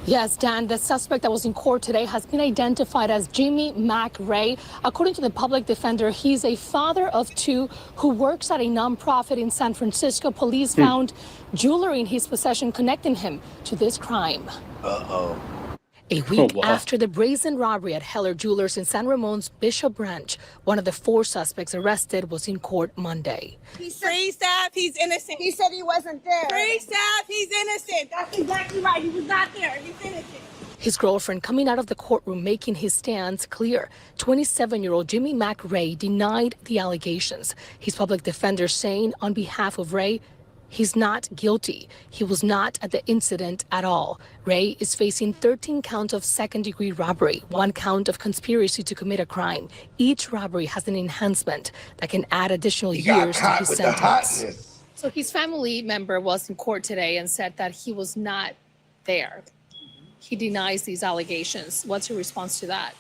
Yes, Dan, the suspect that was in court today has been identified as Jimmy Mac Ray. According to the public defender, he's a father of two who works at a nonprofit in San Francisco. Police found jewelry in his possession connecting him to this crime. Uh-oh. A week after the brazen robbery at Heller Jewelers in San Ramon's Bishop Branch, one of the four suspects arrested was in court Monday. He's free staff, he's innocent. He said he wasn't there. Free staff, he's innocent. That's exactly right. He was not there. He's innocent. His girlfriend coming out of the courtroom making his stance clear. 27-year-old Jimmy Mac Ray denied the allegations. His public defender saying on behalf of Ray, he's not guilty. He was not at the incident at all. Ray is facing 13 counts of second-degree robbery, 1 count of conspiracy to commit a crime. Each robbery has an enhancement that can add additional years to his sentence. So his family member was in court today and said that he was not there. He denies these allegations. What's your response to that?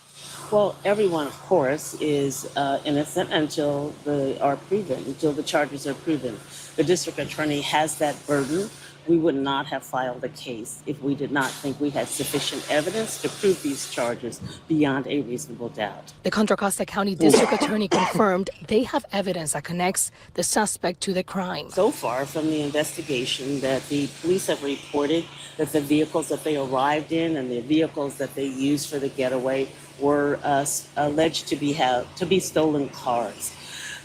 Well, everyone, of course, is innocent until they are proven, until the charges are proven. The district attorney has that burden. We would not have filed a case if we did not think we had sufficient evidence to prove these charges beyond a reasonable doubt. The Contra Costa County District Attorney confirmed they have evidence that connects the suspect to the crime. So far from the investigation that the police have reported that the vehicles that they arrived in and the vehicles that they used for the getaway were alleged to be stolen cars.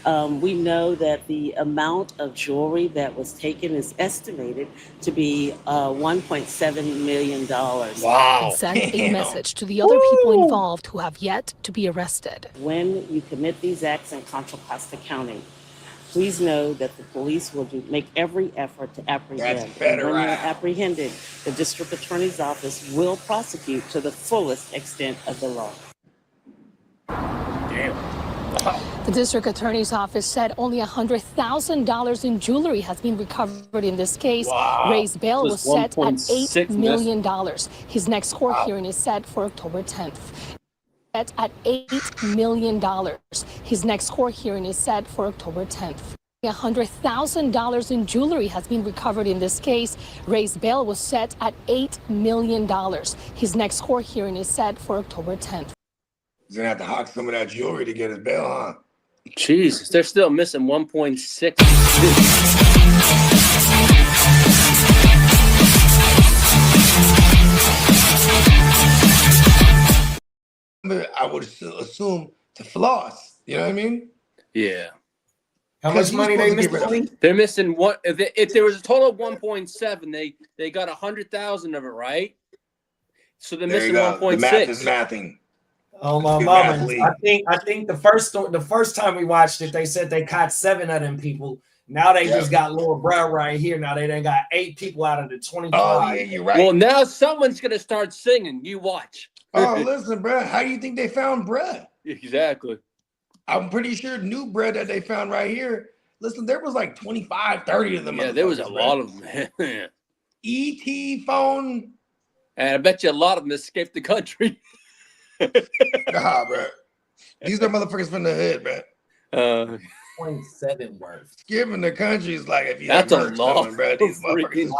We know that the amount of jewelry that was taken is estimated to be $1.7 million. Wow. And sent a message to the other people involved who have yet to be arrested. When you commit these acts in Contra Costa County, please know that the police will make every effort to apprehend. That's better, and when right? they're apprehended, the district attorney's office will prosecute to the fullest extent of the law. The district attorney's office said only $100,000 in jewelry has been recovered in this case. Wow. Ray's bail was set at $8 million. His next court hearing is set for October 10th. Set at $8 million. His next court hearing is set for October 10th. $100,000 in jewelry has been recovered in this case. Ray's bail was set at $8 million. His next court hearing is set for October 10th. He's gonna have to hawk some of that jewelry to get his bail, huh? Jesus, they're still missing 1.6. I would assume to floss. You know what I mean? Yeah. How much money they missing? They're missing what? If there was a total of 1.7, they got 100,000 of it, right? So they're missing 1.6. The math is mathing. Oh my mama! I think the first time we watched it, they said they caught 7 of them people. Now they just got little bro right here. Now they done got 8 people out of the 25. Oh yeah, you're right. Well, now someone's gonna start singing. You watch. Oh, listen, bro. How do you think they found bread? Exactly. I'm pretty sure new bread that they found right here. Listen, there was like 25, 30 of them. Yeah, there was a lot of them. ET phone. And I bet you a lot of them escaped the country. Nah, bro. These are motherfuckers from the hood, bro. 0.7 worth. Skipping the country is like if you That's have a lot, coming, bro. These motherfuckers,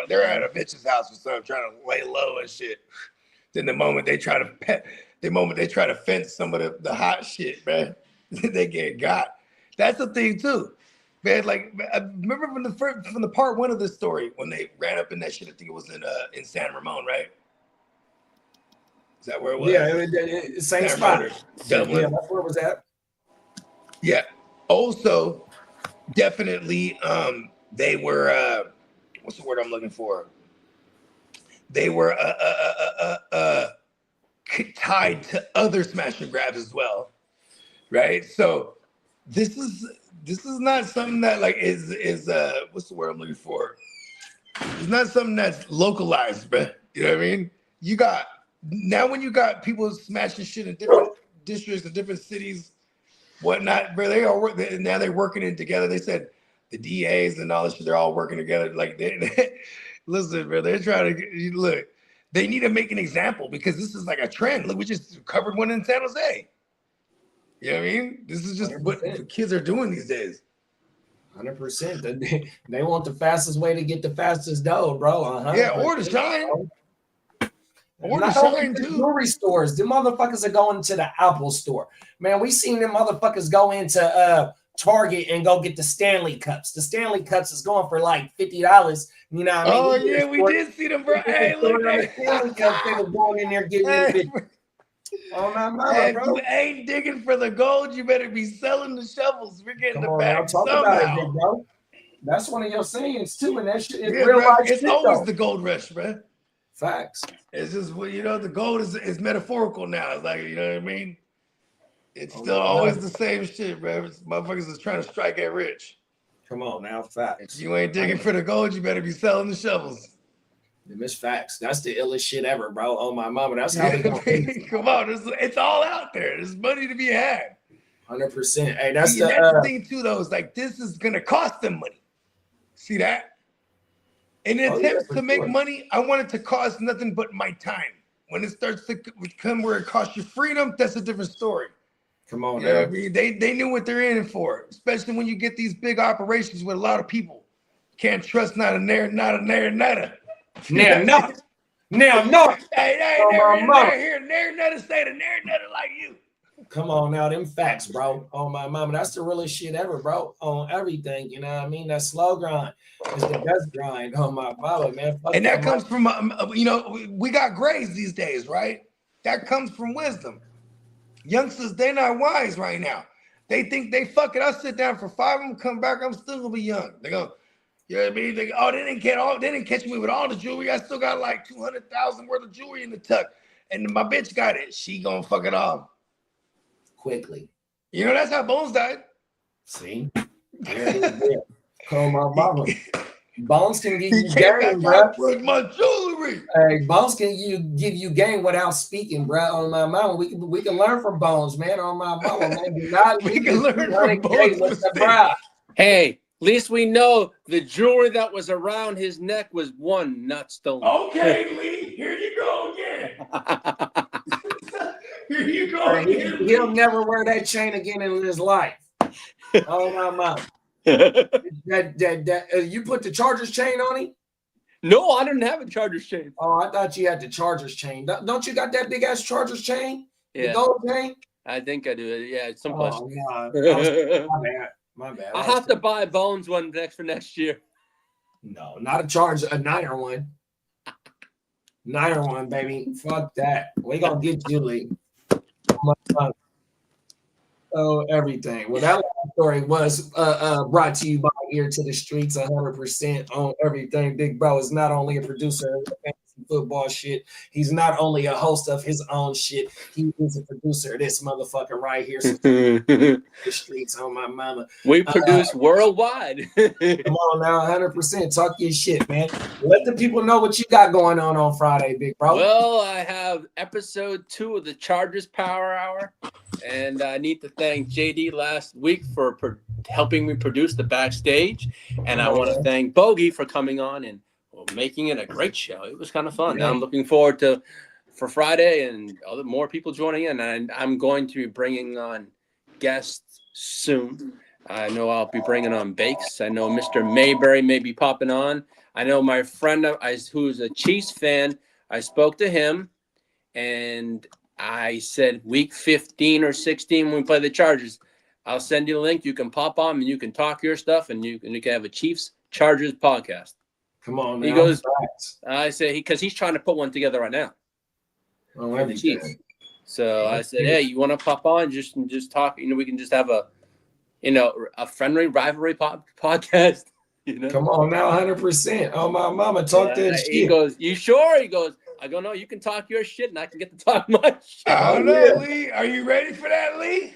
they're at a bitch's house or something, trying to lay low and shit. Then the moment they try to fence some of the hot shit, man, they get got. That's the thing too, man. Like I remember from the part 1 of this story when they ran up in that shit. I think it was in San Ramon, right? Is that where it was? Yeah, same spot. Dublin. Yeah, that's where it was at. Yeah. Also, definitely, they were. What's the word I'm looking for? They were tied to other smash and grabs as well, right? So this is not something that like is what's the word I'm looking for? It's not something that's localized, bro. You know what I mean? When you got people smashing shit in different districts and different cities, whatnot, bro. Now they're working it together. They said the DAs and all this shit, they're all working together. Like listen, bro, they're trying to look. They need to make an example because this is like a trend. Look, we just covered one in San Jose. You know what I mean? This is just 100%. What the kids are doing these days. 100%. They want the fastest way to get the fastest dough, bro. 100%. Yeah, or to shine. Or to Not shine only the too. jewelry stores. The motherfuckers are going to the Apple store. Man, we seen them motherfuckers go into Target and go get the Stanley cups. The Stanley cups is going for like $50. You know what I mean? Oh yeah, we did see them, bro. Hey, look at Stanley cups. They were going in there getting it. Oh my mama, if bro. you ain't digging for the gold, you better be selling the shovels. We're getting the bag Talk somehow. about it, bro. That's one of your sayings too, and that shit is Yeah, real bro, life it's shit, always though. the gold rush, bro. Facts. It's just the gold is metaphorical now. It's like, you know what I mean? It's still always the same shit, bro. Motherfuckers is trying to strike at rich. Come on now, facts. If you ain't digging for the gold, you better be selling the shovels. Miss facts. That's the illest shit ever, bro. Oh my mama. That's how we go. Come on, it's all out there. There's money to be had. 100%. Hey, that's the thing too, though. Is like this is gonna cost them money. See that? In an attempt to make money, I want it to cost nothing but my time. When it starts to become where it costs you freedom, that's a different story. Come on, you know what I mean? They knew what they're in for, especially when you get these big operations with a lot of people. Can't trust not a nada. Now, no. Hey, never nada say the nada like you. Come on now, them facts, bro. Oh my mama, that's the realest shit ever, bro. On everything, you know what I mean? That slow grind is the best grind. Oh my mama, man. And that comes from, we got grades these days, right? That comes from wisdom. Youngsters, they're not wise right now. They think they fuck it. I'll sit down for 5 of them, come back, I'm still gonna be young. They go, you know what I mean? They didn't catch me with all the jewelry. I still got like 200,000 worth of jewelry in the tuck. And my bitch got it. She gonna fuck it off. Quickly. You know, that's how Bones died. See? Call my mama. Bones can get you game, bro. With my jewelry. jewelry. Hey, Bones can give you game without speaking, bro. On my mama, we can learn from Bones, man. On my mama, man. Do not We leave can this learn from 200K Bones' with the mistakes. bra. Hey, at least we know the jewelry that was around his neck was one, not stolen. Okay, Lee, here you go again. Here you go again. He'll never wear that chain again in his life. Oh my mama. You put the Chargers chain on him? No, I didn't have a Chargers chain. Oh, I thought you had the Chargers chain. Don't you got that big ass Chargers chain? Yeah. The gold chain? I think I do. Yeah, it's someplace. Oh, yeah. My bad. I have to buy Bones one for next year. No, not a Charger, a Niner one. Niner one, baby. Fuck that. We gonna get you, Lee. Oh, everything. Well, that last story was brought to you by Ear to the Streets, 100% on everything. Big Bro is not only a producer of fantasy football shit, he's not only a host of his own shit, he is a producer of this motherfucker right here. So the streets on my mama. We produce worldwide. Come on now, 100%. Talk your shit, man. Let the people know what you got going on Friday, Big Bro. Well, I have episode 2 of the Chargers Power Hour, and I need to thank JD last week for helping me produce the backstage, and I want to thank Bogey for coming on and making it a great show. It was kind of fun. Now I'm looking forward for Friday and more people joining in, and I'm going to be bringing on guests soon. I know I'll be bringing on Bakes. I know Mr. Mayberry may be popping on. I know my friend who's a Chiefs fan, I spoke to him, and I said week 15 or 16 when we play the Chargers, I'll send you a link. You can pop on and you can talk your stuff, and you can have a Chiefs Chargers podcast. Come on, man. He goes, I said, because he's trying to put one together right now. Oh, for the Chiefs. So I said, hey, you want to pop on? Just talk. We can just have a friendly rivalry podcast. Come on now, 100%. Oh, my mama, talk that shit. He goes, you sure? He goes, I go, no, you can talk your shit, and I can get to talk my shit. I don't know, Lee. Are you ready for that, Lee?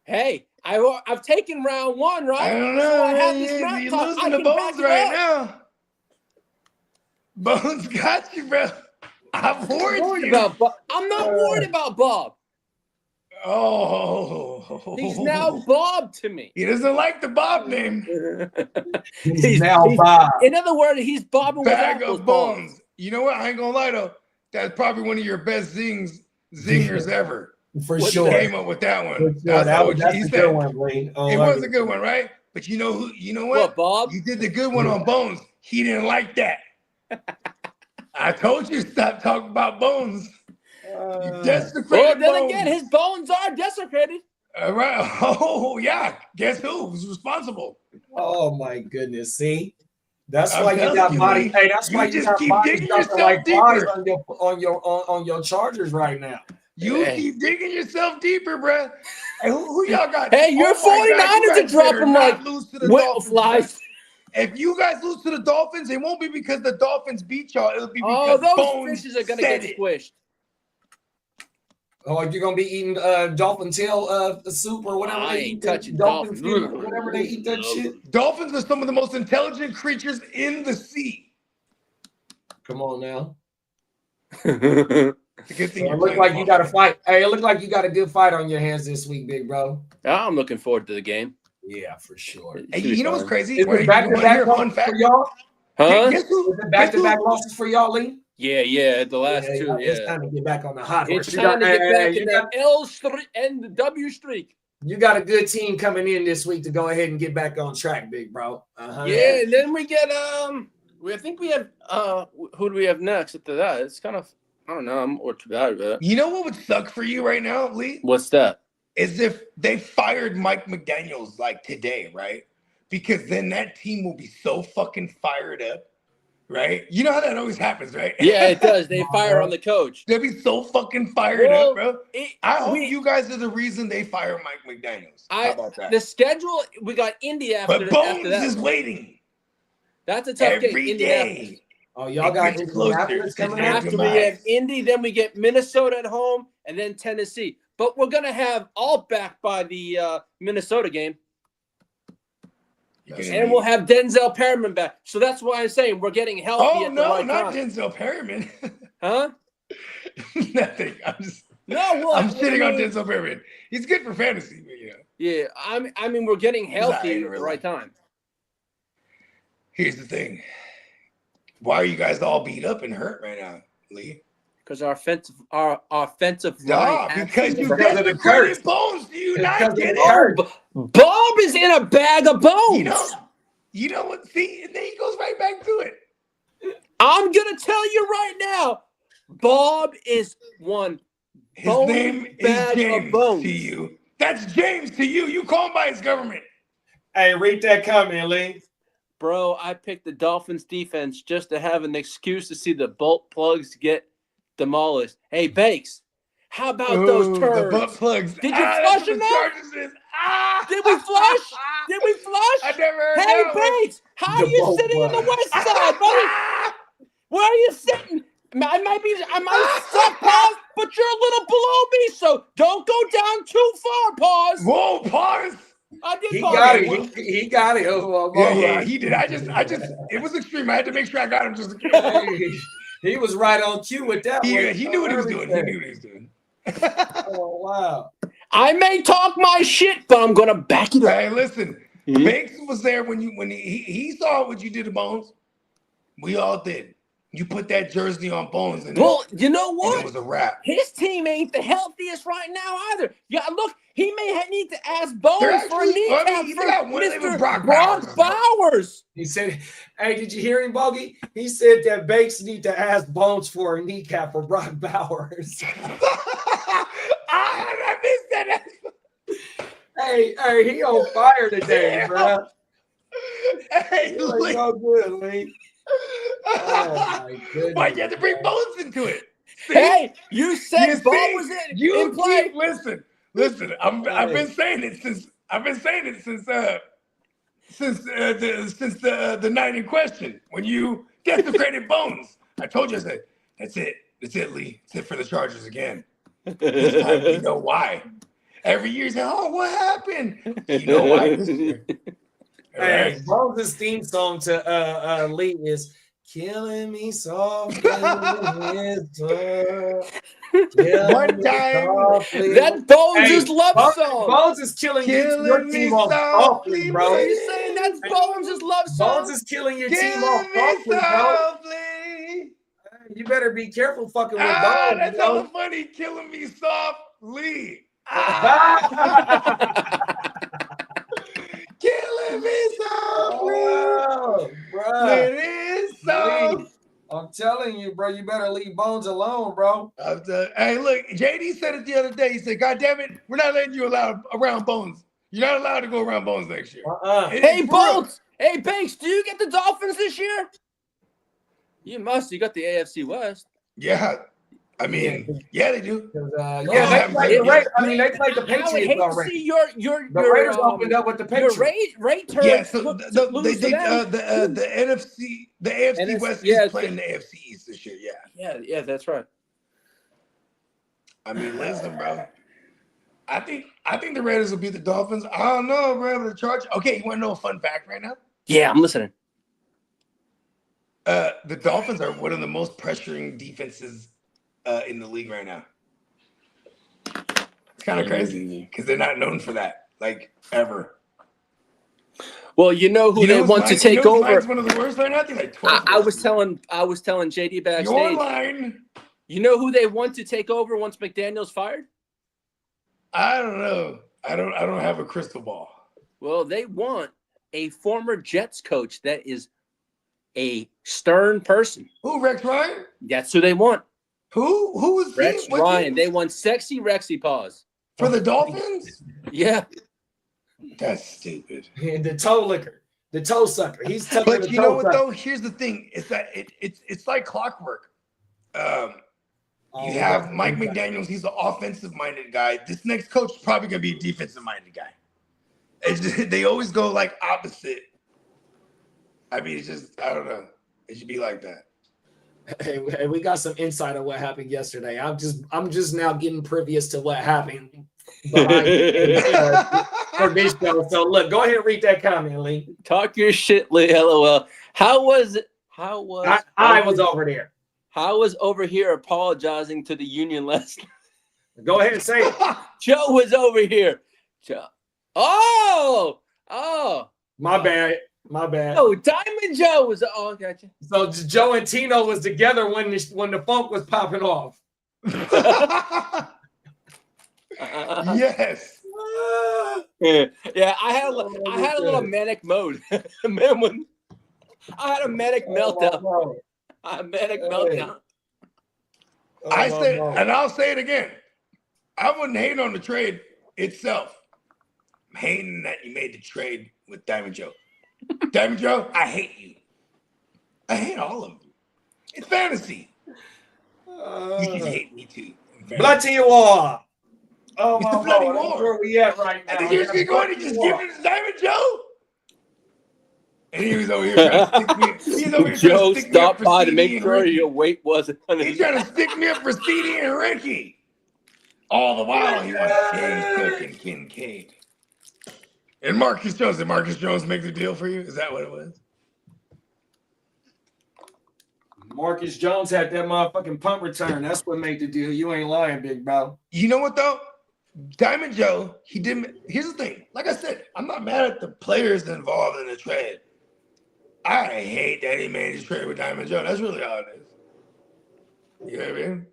Hey, I've taken round 1, right? I don't know. So I have this You're rap talk. losing to Bones right now. Bones got you, bro. I'm worried about Bob. I'm not worried about Bob. Oh, he's now Bob to me. He doesn't like the Bob name. he's now Bob. In other words, he's bobbing with Bag apples, of bones. You know what? I ain't gonna lie though. That's probably one of your best zingers ever. For sure. Came up with that one. Sure. That's a good one, Lee. It was a good one, right? But you know who? You know what? Bob? You did the good one on Bones. He didn't like that. I told you stop talking about Bones. You desecrated well, then Bones. again, his bones are desecrated. All right. Oh, yeah. Guess who was responsible? Oh my goodness. See? That's I'm why you telling got you, body. Lee, Hey, that's you why you just got keep body digging jumping yourself like flies deeper. on your Chargers right now. You keep digging yourself deeper, bruh. Hey, who y'all got? Hey, you're 49ers to drop them like lose to the whip Dolphins, flies. bruh. If you guys lose to the Dolphins, it won't be because the Dolphins beat y'all. It'll be Oh, because those Bones fishes are gonna said get it. squished. Oh, you're gonna be eating dolphin tail soup or whatever. I they ain't eat, touching dolphin dolphins. feet, whatever they eat that shit. Dolphins are some of the most intelligent creatures in the sea. Come on now. It's a good thing So it you're look playing like you football. got a fight. Hey, it look like you got a good fight on your hands this week, big bro. I'm looking forward to the game. Yeah, for sure. Hey, you know what's crazy? Is Wait, it you back to wanna hear back a fun losses for fact? y'all? Huh? Guess who? Is it back to back losses for y'all, Lee? Yeah, the last two. It's Yeah, time to get back on the hot horse. it's You time got, to get back you in got- the L streak and the W streak. you got a good team coming in this week to go ahead and get back on track, big bro. Yeah, and then we get I think we have who do we have next after that? It's kind of I don't know. I'm more too bad with it. You know what would suck for you right now, Lee? What's that? Is if they fired Mike McDaniels like today, right? Because then that team will be so fucking fired up, right? You know how that always happens, right? Yeah, it does. They fire on the coach. They'll be so fucking fired Well, up, bro. I hope you guys are the reason they fire Mike McDaniels. How about that? The schedule we got Indy after But Bones after that. is waiting. That's a tough game. Every Indianapolis. day. Oh, y'all It got gets closer Indianapolis to coming their up. After we have Indy, then we get Minnesota at home, and then Tennessee. But we're gonna have all back by the Minnesota game. And we'll have Denzel Perryman back. So that's why I'm saying we're getting healthy at the right time. not Denzel Perryman. Huh? Nothing. I'm shitting on Denzel Perryman. He's good for fantasy, but Yeah, I mean, we're getting healthy at the right time. Here's the thing. Why are you guys all beat up and hurt right now, Lee? Because our offensive line. Because you desecrated Bones. Do you not get it? Bob is in a bag of bones. You know what? See, and then he goes right back to it. I'm gonna tell you right now, Bob is one. His name is James to you. That's James to you. You call him by his government. Hey, read that comment, Lee. Bro, I picked the Dolphins defense just to have an excuse to see the bolt plugs get demolished. Hey, Bakes, how about those turds? The butt plugs. Did you flush enough? Did we flush? Did we flush? I never heard Hey, that one. Bakes, how are you sitting on the west side, buddy? Where are you sitting? I might suck, Pause, but you're a little below me, so don't go down too far, Pause. Whoa, Pause. I did. He got it. He got it. Yeah, he did. I just. It was extreme. I had to make sure I got him just in case. He was right on cue with that one. He knew what he was doing. He knew what he was doing. Oh, wow. I may talk my shit, but I'm gonna back it up. Hey, listen. Banks was there when he saw what you did to Bones. We all did. You put that jersey on Bones, and you know what? It was a wrap. His team ain't the healthiest right now either. Yeah, look, he may need to ask Bones for a kneecap for Mr. Brock Bowers. He said, "Hey, did you hear him, Bogey? He said that Bakes need to ask Bones for a kneecap for Brock Bowers." I missed that. Hey, he on fire today, bro. Hey, Lee. So good, Lee. Oh my goodness. Why you have to bring Bones into it? See? Hey, you said Bones was in play. Listen. I've been saying it since the night in question when you desecrated Bones. I told you, I said, that's it, Lee. It's it for the Chargers again. This time you know why. Every year you say, oh, what happened? You know why this year. Hey, Bones' theme song to Lee is "Killing Me Softly." One time, that Bones' love song. Bones is killing your team off softly, bro. Are you saying that's Bones' love song? Bones is killing your team off softly, bro. You better be careful fucking with Bones. That's all funny. Killing me softly. Killing me softly. Oh, bro. It is so. I'm telling you, bro. You better leave Bones alone, bro. Hey, look. JD said it the other day. He said, "God damn it, we're not letting you around Bones. You're not allowed to go around Bones next year." Hey, Bones. Hey, Banks. Do you get the Dolphins this year? You must. You got the AFC West. Yeah. I mean, yeah, they do. They play the Patriots already. The Raiders opened up with the Patriots. Yeah, so the AFC West is playing the AFC East this year. Yeah, that's right. I mean, listen, bro. I think the Raiders will beat the Dolphins. I don't know, bro. The Chargers. Okay, you want to know a fun fact right now? Yeah, I'm listening. The Dolphins are one of the most pressuring defenses in the league right now. It's kind of crazy because they're not known for that, like, ever. Well, you know who they want to take over. One of the worst right now. I think like 12. I was telling JD backstage. Your line. You know who they want to take over once McDaniel's fired? I don't know. I don't have a crystal ball. Well, they want a former Jets coach that is a stern person. Who, Rex Ryan? That's who they want. Who is Rex Ryan? They want sexy Rexy Paws. For the Dolphins? Yeah. That's stupid. The toe licker. The toe sucker. He's tucking But the you toe know what, sucker. though? Here's the thing. Is that it's like clockwork. You have Mike McDaniels. He's an offensive-minded guy. This next coach is probably going to be a defensive-minded guy. It's just, they always go, like, opposite. I mean, it's just, I don't know. It should be like that. Hey, we got some insight on what happened yesterday. I'm just now getting privy as to what happened behind for this show. So look, go ahead and read that comment, Lee. Talk your shit, Lee. LOL. How was it? How was I was over there. How was over here apologizing to the union last night? Go ahead and say it. Joe was over here. Joe. Oh. My bad. Oh, Diamond Joe was. Oh, gotcha. So Joe and Tino was together when the funk was popping off. Yes. Yeah. I had a little manic mode. Man, when I had a manic meltdown. A manic meltdown. I said, and I'll say it again. I wouldn't hate on the trade itself. I'm hating that you made the trade with Diamond Joe. Diamond Joe, I hate you. I hate all of you. It's fantasy. You should hate me too. Blood to your war. Oh, it's the bloody war. That's where we at right now. And then you're just going to just give it to Diamond Joe? And he was over here trying to stick me. He's over here Joe trying to stick stopped me by up to for make CD and sure Ricky. your weight wasn't. He's trying to stick me up for CD and Ricky. All the while he wants James Cook and Kincaid. And Marcus Jones. Did Marcus Jones make the deal for you? Is that what it was? Marcus Jones had that motherfucking punt return. That's what made the deal. You ain't lying, big bro. You know what though? Diamond Joe, he didn't. Here's the thing. Like I said, I'm not mad at the players involved in the trade. I hate that he made his trade with Diamond Joe. That's really all it is. You know what I mean?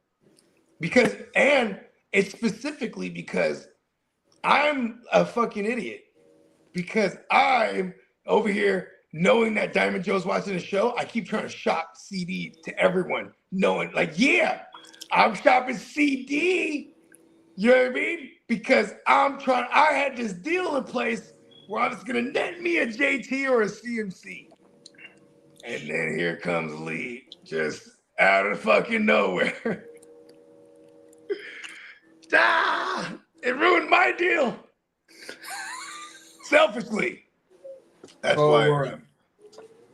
Because, and it's specifically because I'm a fucking idiot. Because I'm over here knowing that Diamond Joe's watching the show. I keep trying to shop CD to everyone, knowing like, yeah, I'm shopping CD. You know what I mean? Because I had this deal in place where I was going to net me a JT or a CMC. And then here comes Lee, just out of fucking nowhere. It ruined my deal. Selfishly. That's why.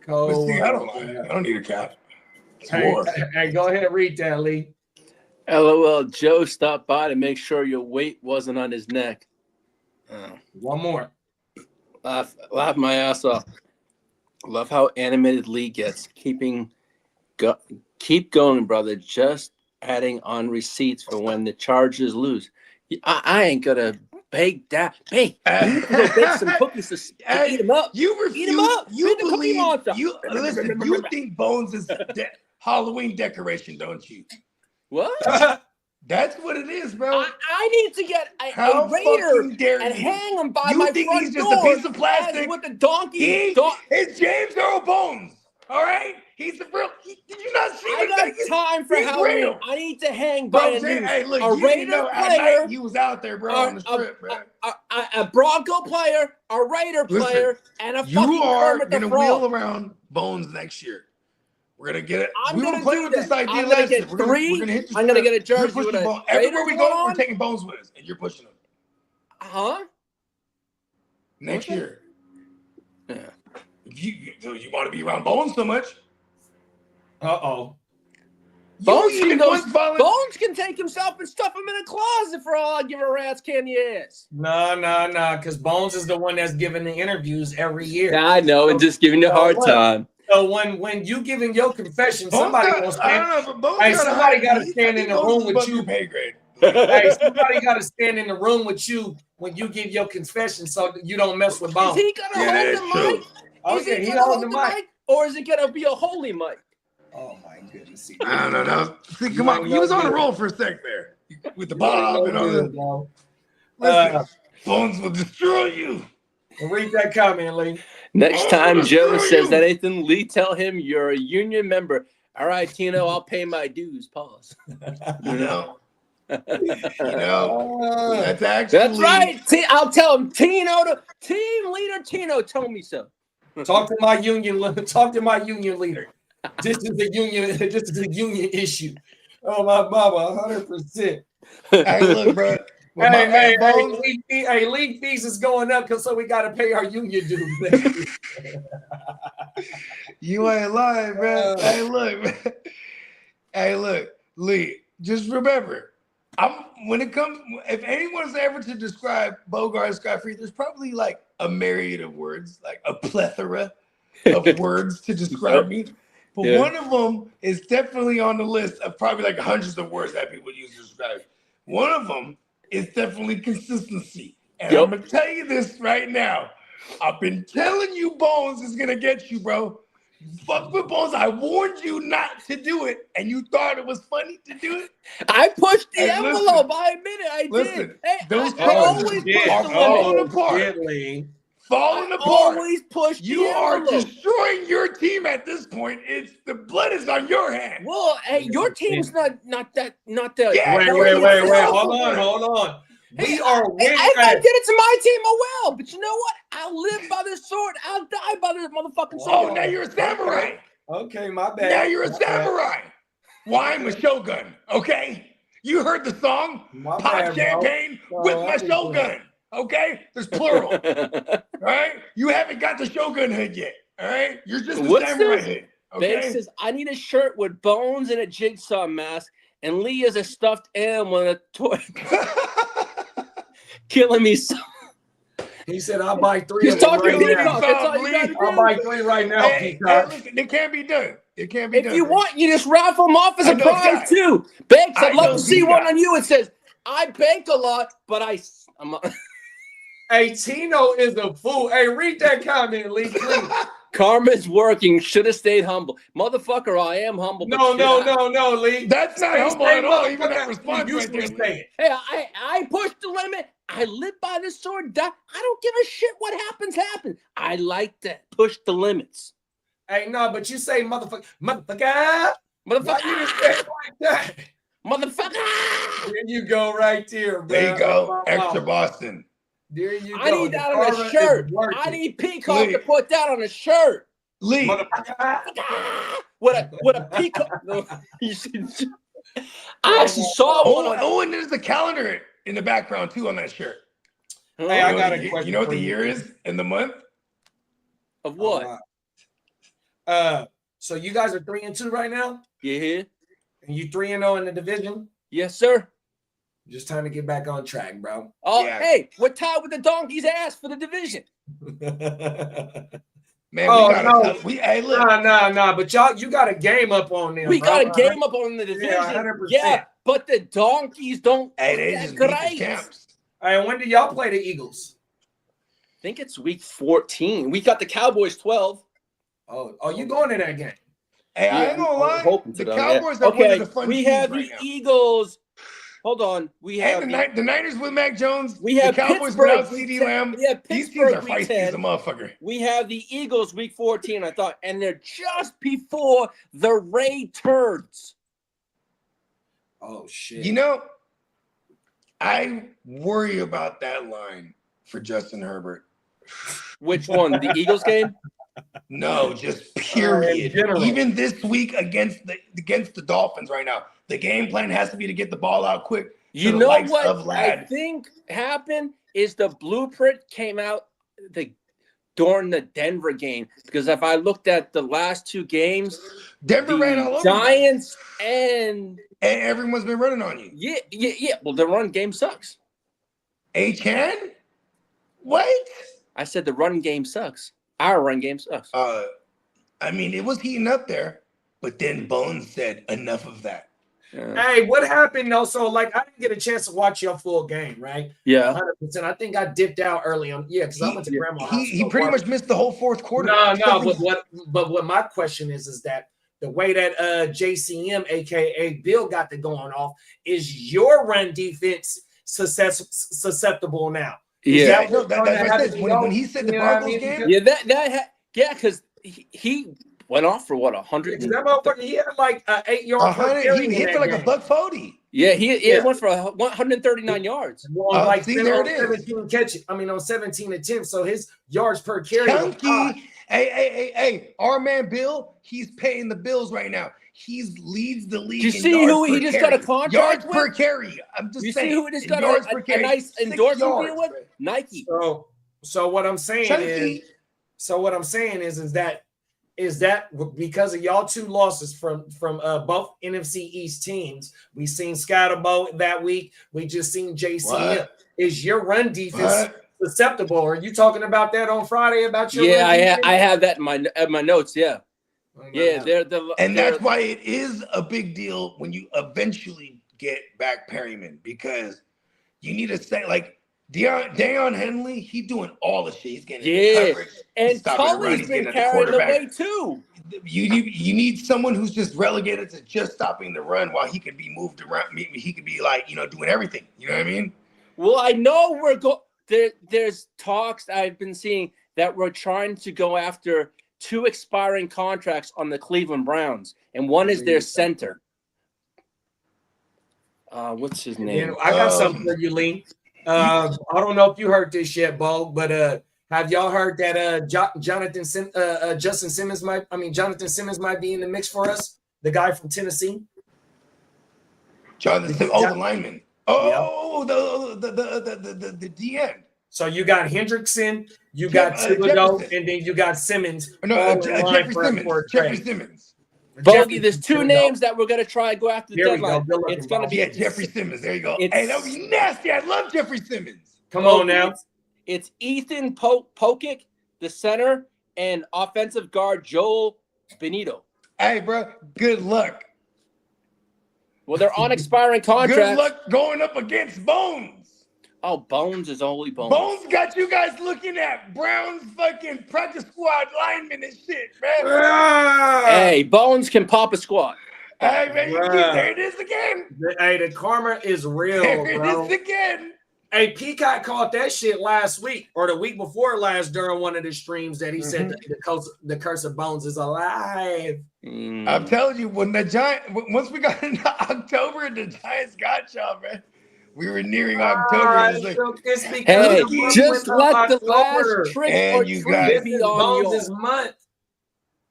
But see, I don't mind. I don't need a cap. It's war. Hey, go ahead and read that, Lee. LOL. Joe stopped by to make sure your weight wasn't on his neck. One more. Laugh my ass off. Love how animated Lee gets. Keep going, brother. Just adding on receipts for when the Chargers lose. I ain't gonna bake that. Hey, you go bake some cookies to eat them up. You refuse. Eat them up. You Feed the cookie monster. Listen. You think Bones is Halloween decoration, don't you? What? That's what it is, bro. I need to get a Raider and hang him by my front door. You think he's just a piece of plastic? With the donkey. It's James Earl Bones. All right? He's the real. Did you not see I got time for Halloween. Real. I need to hang by a Raider player. He was out there, bro, on the strip, bro. A Bronco player, a Raider player, and a fucking Kermit the Frog. You are going to wheel around Bones next year. We're gonna get it. I'm gonna play with this idea. I'm gonna get three. We're gonna hit I'm gonna get a jersey with a everywhere we go, we're taking Bones with us, and you're pushing them. Huh? Next year. Yeah. If you want to be around Bones so much. Bones can take himself and stuff him in a closet for all I give a rat's candy ass. No, because Bones is the one that's giving the interviews every year. Yeah, I know, and just giving you a hard time. So when you giving your confession, somebody got to stand in the room with you. Hey, somebody got to stand in the room with you when you give your confession, so that you don't mess with Bones. Is he gonna hold the mic? Oh, yeah, he holding the mic, or is it gonna be a holy mic? Oh my goodness! I don't know. See, come on, you was on a roll for a sec there with the Bob and all that. Listen, Bones will destroy you. Read that comment, Lee. Next time Joe says anything, Lee, tell him you're a union member. All right, Tino, I'll pay my dues. Pause. That's actually. That's right. I'll tell him. Team leader Tino told me so. Talk to my union. Talk to my union leader. This is a union. This is a union issue. Oh my mama, 100%. Hey, look, bro. Hey, league fees is going up so we got to pay our union dues. You ain't lying, bro. Hey, look, Lee. Just remember, When it comes, if anyone's ever to describe Bogart Scott-Free, there's probably like a myriad of words, like a plethora of words to describe me. But one of them is definitely on the list of probably like hundreds of words that people use to describe. One of them is definitely consistency. And I'm gonna tell you this right now. I've been telling you Bones is gonna get you, bro. Fuck with Bones. I warned you not to do it, and you thought it was funny to do it. I pushed the envelope. I admit it. I did. Hey, those I always push the falling limit. apart. Falling apart. Always push You the are envelope. destroying your team at this point. It's the blood is on your hands. Well, hey, your team's not that. Yeah, Wait. Hold on. We are winning. I did it to my team as well, but you know what? I'll live by this sword. I'll die by this motherfucking sword. Oh, now you're a samurai. Okay, my bad. Now you're a samurai. Wine with Shogun. Okay, you heard the song. Pop bad, champagne with my Shogun. Okay, there's plural. All right, you haven't got the Shogun hood yet. All right, you're just a samurai hood. Banks Okay. says, I need a shirt with Bones and a jigsaw mask, and Lee is a stuffed animal and a toy. Killing me so. He said, I'll buy 3 He's of them talking right big now. talk. That's all you gotta I'll do. buy 3 right now, Hey, Peacock. listen, it can't be done. It can't be done. If you want, you just raffle them off as I a know prize that. too. Banks, I I'd love know to see that. one on you. It says, I bank a lot, but I'm Hey, Tino is a fool. Hey, read that comment, Lee, please. Karma's working. Should have stayed humble. Motherfucker, I am humble. but No, shit, Lee. That's not humble at all. Even that response You right there. usually say it. Hey, I pushed the limit. I live by the sword. I don't give a shit what happens. I like to push the limits. Hey, no, but you say motherfucker. Why you Motherfucker. just say it like that? Motherfucker. There you go right there, bro. There you go. Extra Boston. There you go. I need that on a shirt. I need Peacock to put that on a shirt. Lee. With a peacock. No, you should. I actually saw one. Oh, and there's the calendar in the background too on that shirt. Hey, I got a question. You know what for the year is and the month? Of what? So you guys are 3-2 right now, Yeah. and you 3-0 in the division. Yes, sir. Just trying to get back on track, bro. Oh, Yeah. hey, we're tied with the donkey's ass for the division. Man, Oh, we gotta no. hey, look. Nah. But you got a game up on them. We bro. got a game up on the division. 100%. Yeah, but the donkeys don't. Hey, they that just beat the great. champs. Hey, when do y'all play the Eagles? I think it's week 14. We got the Cowboys 12. Oh, you going to that game? Hey, I ain't gonna I'm lie. hoping The to, though, Cowboys yeah. are one Okay, of the fun we teams have right the now. Eagles. Hold on. We have And the Niners with Mac Jones. We have the Cowboys Pittsburgh without week CeeDee 10. Lamb. We have These teams are Pittsburgh week feisty as a 10. motherfucker. We have the Eagles week 14, I thought, and they're just before the Ray Turds. Oh shit. You know, I worry about that line for Justin Herbert. Which one? The Eagles game? No, just period. general. Even this week against the Dolphins right now, the game plan has to be to get the ball out quick. You the know likes what of I Ladd. think happened is the blueprint came out during the Denver game, because if I looked at the last two games, Denver ran all over Giants and everyone's been running on you. Yeah. Well, the run game sucks. Achan? What? I said the run game sucks. Our run game sucks. I mean, it was heating up there, but then Bones said enough of that. Hey, what happened though? So, like, I didn't get a chance to watch your full game, right? Yeah. 100%. I think I dipped out early on. Yeah, because I went to grandma's house. He pretty much missed the whole fourth quarter. No. But what my question is that the way that JCM, aka Bill, got the going off, is your run defense susceptible now? Yeah. When he said the Broncos game, yeah, because he went off for what 100. That motherfucker, he had like 8 yards. He hit for like $140. Yeah, he went for 139 yards. Well, like see, there it is. 17 catches. I mean, on 17 attempts, so his yards per carry. Chunky. Hey, our man Bill, he's paying the bills right now. He leads the league. Do you see who he just got a contract yards with? per carry. I'm just You saying. see who he just got yards a per carry, nice 6 endorsement yards, deal with? bro. Nike. So what I'm saying Chunky. is that is that because of y'all two losses from both NFC East teams? We seen Scatterbo that week. We just seen JCM. Is your run defense susceptible? Are you talking about that on Friday about your run defense? I have that in my notes. Yeah, that's why it is a big deal when you eventually get back Perryman, because you need to say like Deion Henley, he's doing all the shit. He's getting coverage, and Tully's been carrying the weight too. You need someone who's just relegated to just stopping the run while he could be moved around. He could be like, doing everything. You know what I mean? Well, I know there's talks I've been seeing that we're trying to go after 2 expiring contracts on the Cleveland Browns, and one is their center. What's his name? I got something for you, Lee. I don't know if you heard this yet, Bo, but have y'all heard that Jonathan Simmons might be in the mix for us? The guy from Tennessee. Jonathan Simmons, the lineman. Oh, the DN. So you got Hendrickson, you got Thibodeau, and then you got Simmons. Jeffrey Simmons. Bogey, there's 2 names that we're gonna try and go after the deadline. It's gonna be Jeffrey Simmons. There you go. Hey, that would be nasty. I love Jeffrey Simmons. Come on now. It's Ethan Pokic, the center, and offensive guard Joel Benito. Hey, bro, good luck. Well, they're on expiring contracts. Good luck going up against Bones. Oh, Bones is only Bones. Bones got you guys looking at Brown's fucking practice squad linemen and shit, man. Hey, Bones can pop a squat. Hey, man, there it is again. Hey, the karma is real, there bro. it is again. Hey, Peacock caught that shit last week or the week before last during one of the streams that he said the curse of Bones is alive. I'm telling you, once we got into October and the Giants got y'all, man. We were nearing October. It was like, hey, just let the last trick or you treat guys, be on Bones' month.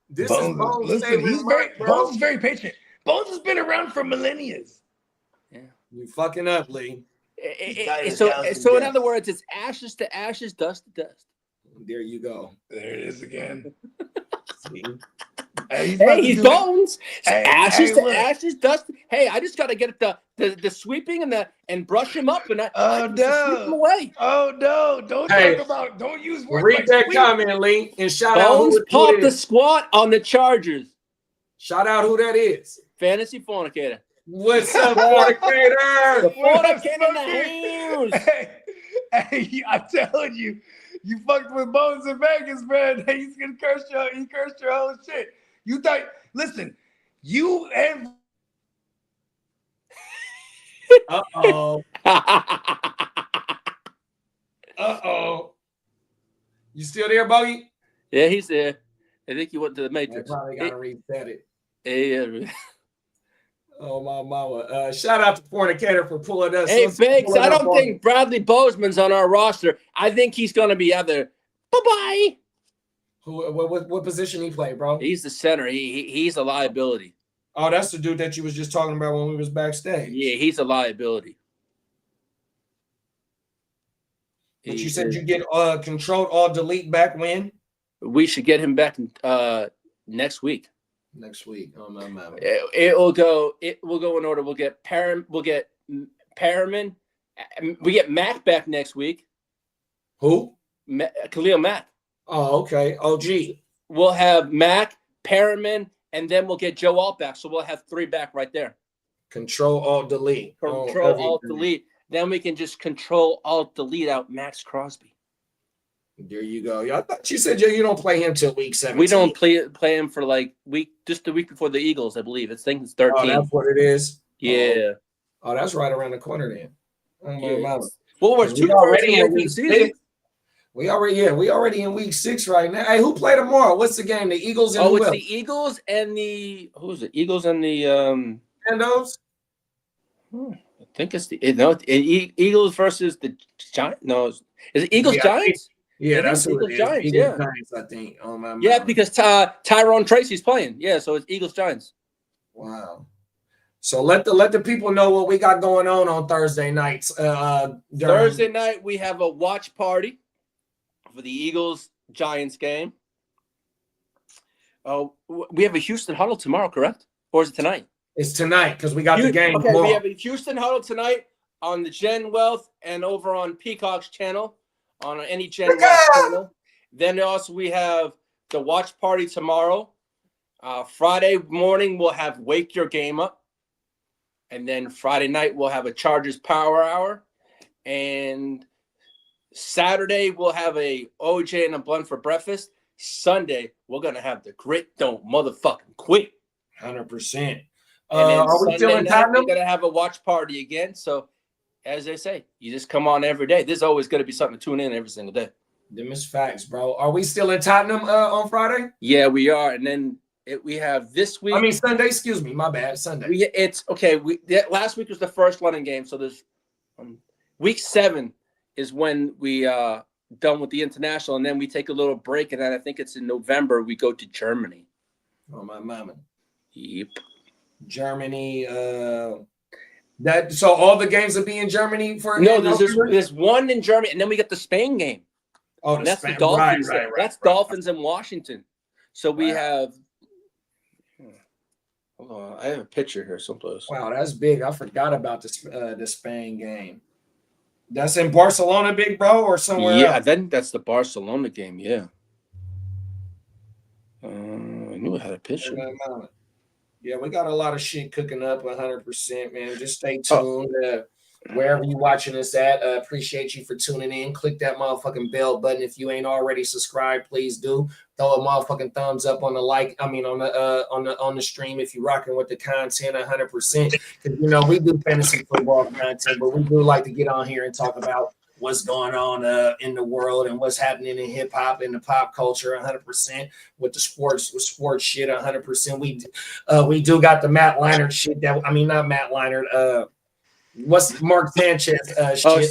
This Bones, is Bones' listen, favorite Bones is very patient. Bones has been around for millennia. Yeah, you fucking up, Lee. So in other words, it's ashes to ashes, dust to dust. There you go. There it is again. See? Hey, he's Bones. Ashes to ashes, dust. Hey, I just got to get the sweeping and brush him up and I sweep him away. Oh no! Don't use words. Read like that sweep. comment, Lee, and shout Bones out who popped it the is. squat on the Chargers. Shout out who that is. Fantasy fornicator. What's up, fornicator? The fornicator in the house. Hey, I'm telling you, you fucked with Bones in Vegas, man. He's gonna curse you. He cursed your whole shit. You thought, listen, you and uh-oh. Uh-oh. You still there, Bogey? Yeah, he's there. I think he went to the Matrix. I probably gotta reset it. Yeah. Oh, my mama. Shout out to Fornicator for pulling us. Hey, Biggs, I don't think Bradley Bozeman's on our roster. I think he's going to be other. Bye-bye. What position he play, bro? He's the center. He's a liability. Oh, that's the dude that you was just talking about when we was backstage. Yeah, he's a liability. But you said you get Control Alt Delete back when? We should get him back next week. Next week. Oh my. It will go in order. We'll get Perriman. We get Mack back next week. Who? Khalil Mack. Oh, okay. OG. We'll have Mack, Perriman, and then we'll get Joe Alt back. So we'll have 3 back right there. Control Alt Delete. Control Alt Delete. Then we can just Control Alt Delete out Max Crosby. There you go. I thought you said you don't play him till week 17. We don't play him for like just the week before the Eagles, I believe. It's 13. Oh, that's what it is. Yeah. Oh, that's right around the corner then. Well, we're already in week 6. We already in week 6 right now. Hey, who play tomorrow? What's the game? The Eagles and it's the Eagles and the Eagles and the Nandos? I think it's the Eagles versus the Giants. No, is it Eagles Giants? Yeah, that's who it is. Giants, Eagles Giants, I think. Oh my. Yeah, because Tyrone Tracy's playing. Yeah, so it's Eagles Giants. Wow. So let the people know what we got going on Thursday nights. Thursday night we have a watch party for the Eagles Giants game. Oh, we have a Houston huddle tomorrow, correct? Or is it tonight? It's tonight because we got the game Okay, tomorrow. we have a Houston huddle tonight on the Gen Wealth and over on Peacock's channel, on any Gen Wealth channel. Then also we have the watch party tomorrow. Friday morning we'll have Wake Your Game Up. And then Friday night we'll have a Chargers Power Hour. And Saturday we'll have a OJ and a blunt for breakfast. Sunday we're gonna have the grit don't motherfucking quit. 100%. And then Are we still in Tottenham? We're gonna have a watch party again. So as they say, you just come on every day. There's always gonna be something to tune in every single day. Them is facts, bro. Are we still in Tottenham on Friday? Yeah, we are. And then we have this week. I mean Sunday. Excuse me, my bad. Sunday. It's okay. Last week was the first London game, so there's week 7 is when we done with the international, and then we take a little break, and then I think it's in November we go to Germany. Oh my mama. Yep. Germany. That so all the games will be in Germany for no. There's one in Germany, and then we get the Spain game. Oh, and that's the Dolphins. Right, that's Dolphins in Washington. So we have. Hold on, I have a picture here someplace. Wow, that's big. I forgot about the Spain game. That's in Barcelona, big bro, or somewhere else? Yeah, I think that's the Barcelona game. Yeah. I knew I had a picture. Yeah, we got a lot of shit cooking up 100%, man. Just stay tuned. Wherever you watching us at, appreciate you for tuning in. Click that motherfucking bell button. If you ain't already subscribed, please do. Throw a motherfucking thumbs up on the on the stream if you're rocking with the content 100%. Because we do fantasy football content, but we do like to get on here and talk about what's going on in the world and what's happening in hip hop and the pop culture 100% with the sports shit 100%. We do got the Matt Leinart shit not Matt Leinart. What's Mark Sanchez?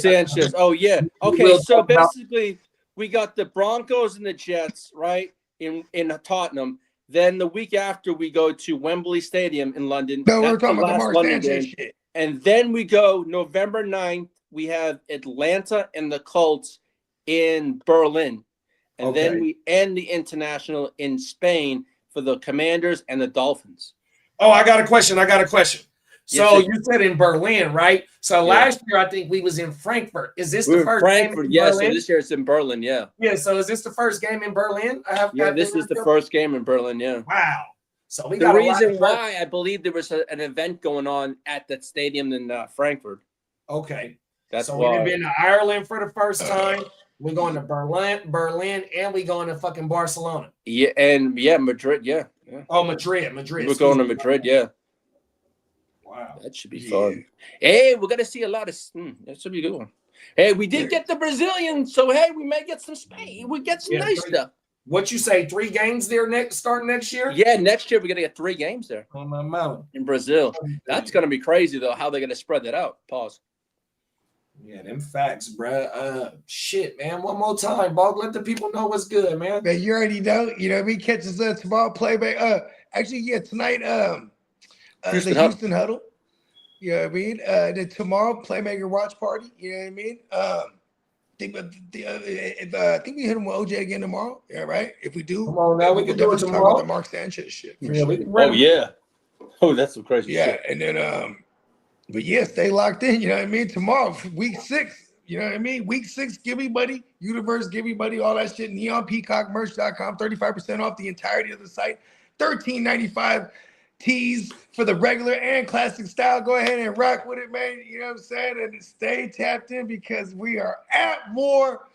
Sanchez. Oh, yeah. Okay, so basically, we got the Broncos and the Jets, right, in Tottenham. Then the week after, we go to Wembley Stadium in London. No, we're talking about the Mark Sanchez shit. And then we go November 9th. We have Atlanta and the Colts in Berlin. And then we end the international in Spain for the Commanders and the Dolphins. Oh, I got a question. So you said in Berlin, right? So last year I think we was in Frankfurt. Is this the first game in Berlin? So this year it's in Berlin, yeah. Yeah, so is this the first game in Berlin? This is the first game in Berlin, yeah. Wow. So we the got reason why I believe there was an event going on at that stadium in Frankfurt. Okay. That's why. We've been to Ireland for the first time. We're going to Berlin, and we going to fucking Barcelona. Yeah, and Madrid, yeah. Oh, Madrid. We're going to Madrid, yeah. Wow, that should be fun. Hey, we're gonna see a lot of. That should be a good one. Hey, we did get the Brazilian, so hey, we may get some Spain. We get some nice stuff. What you say? 3 games there starting next year? Yeah, next year we're gonna get 3 games there. On my mountain in Brazil. That's gonna be crazy though. How they're gonna spread that out? Pause. Yeah, them facts, bruh. Shit, man. One more time, Bog. Let the people know what's good, man. Man, you already know. We catch us tomorrow. Playback. Actually, yeah, tonight. The Houston Huddle. You know what I mean? Then tomorrow, Playmaker Watch Party. You know what I mean? I think we hit him with OJ again tomorrow. Yeah, right? If we do, come on now, we can do it tomorrow. Talk about the Mark Sanchez shit. Yeah, oh, yeah. Oh, that's some crazy shit. Yeah, and then, but yeah, stay locked in. You know what I mean? Tomorrow, week 6. You know what I mean? Week 6, give me buddy. Universe, give me buddy. All that shit. NeonPeacockMerch.com. 35% off the entirety of the site. $13.95 tees for the regular and classic style. Go ahead and rock with it, man. You know what I'm saying? And stay tapped in because we are at war.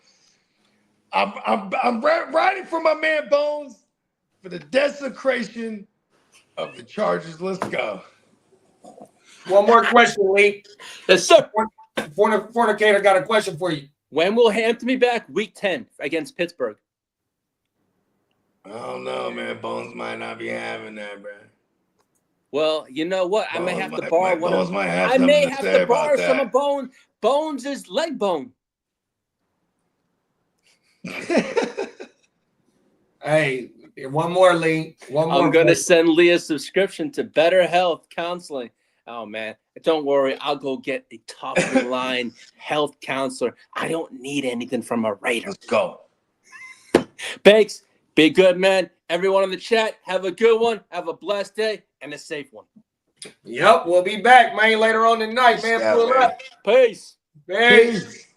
I'm riding for my man Bones for the desecration of the Chargers. Let's go. One more question, Lee. Yes, sir. Fornicator got a question for you. When will Hampton be back? Week 10 against Pittsburgh. I don't know, man. Bones might not be having that, bro. Well, you know what? I may have to borrow one. I may have to borrow some of Bones. Bones is leg bone. Hey, one more, Lee. One more. I'm gonna send Lee a subscription to Better Health Counseling. Oh man, don't worry. I'll go get a top of the line health counselor. I don't need anything from a Raider. Let's go. Banks, Be good, man. Everyone in the chat, have a good one. Have a blessed day and a safe one. Yep, we'll be back, man, later on tonight, man. Yeah, Pull man. up. Peace. Peace. Peace.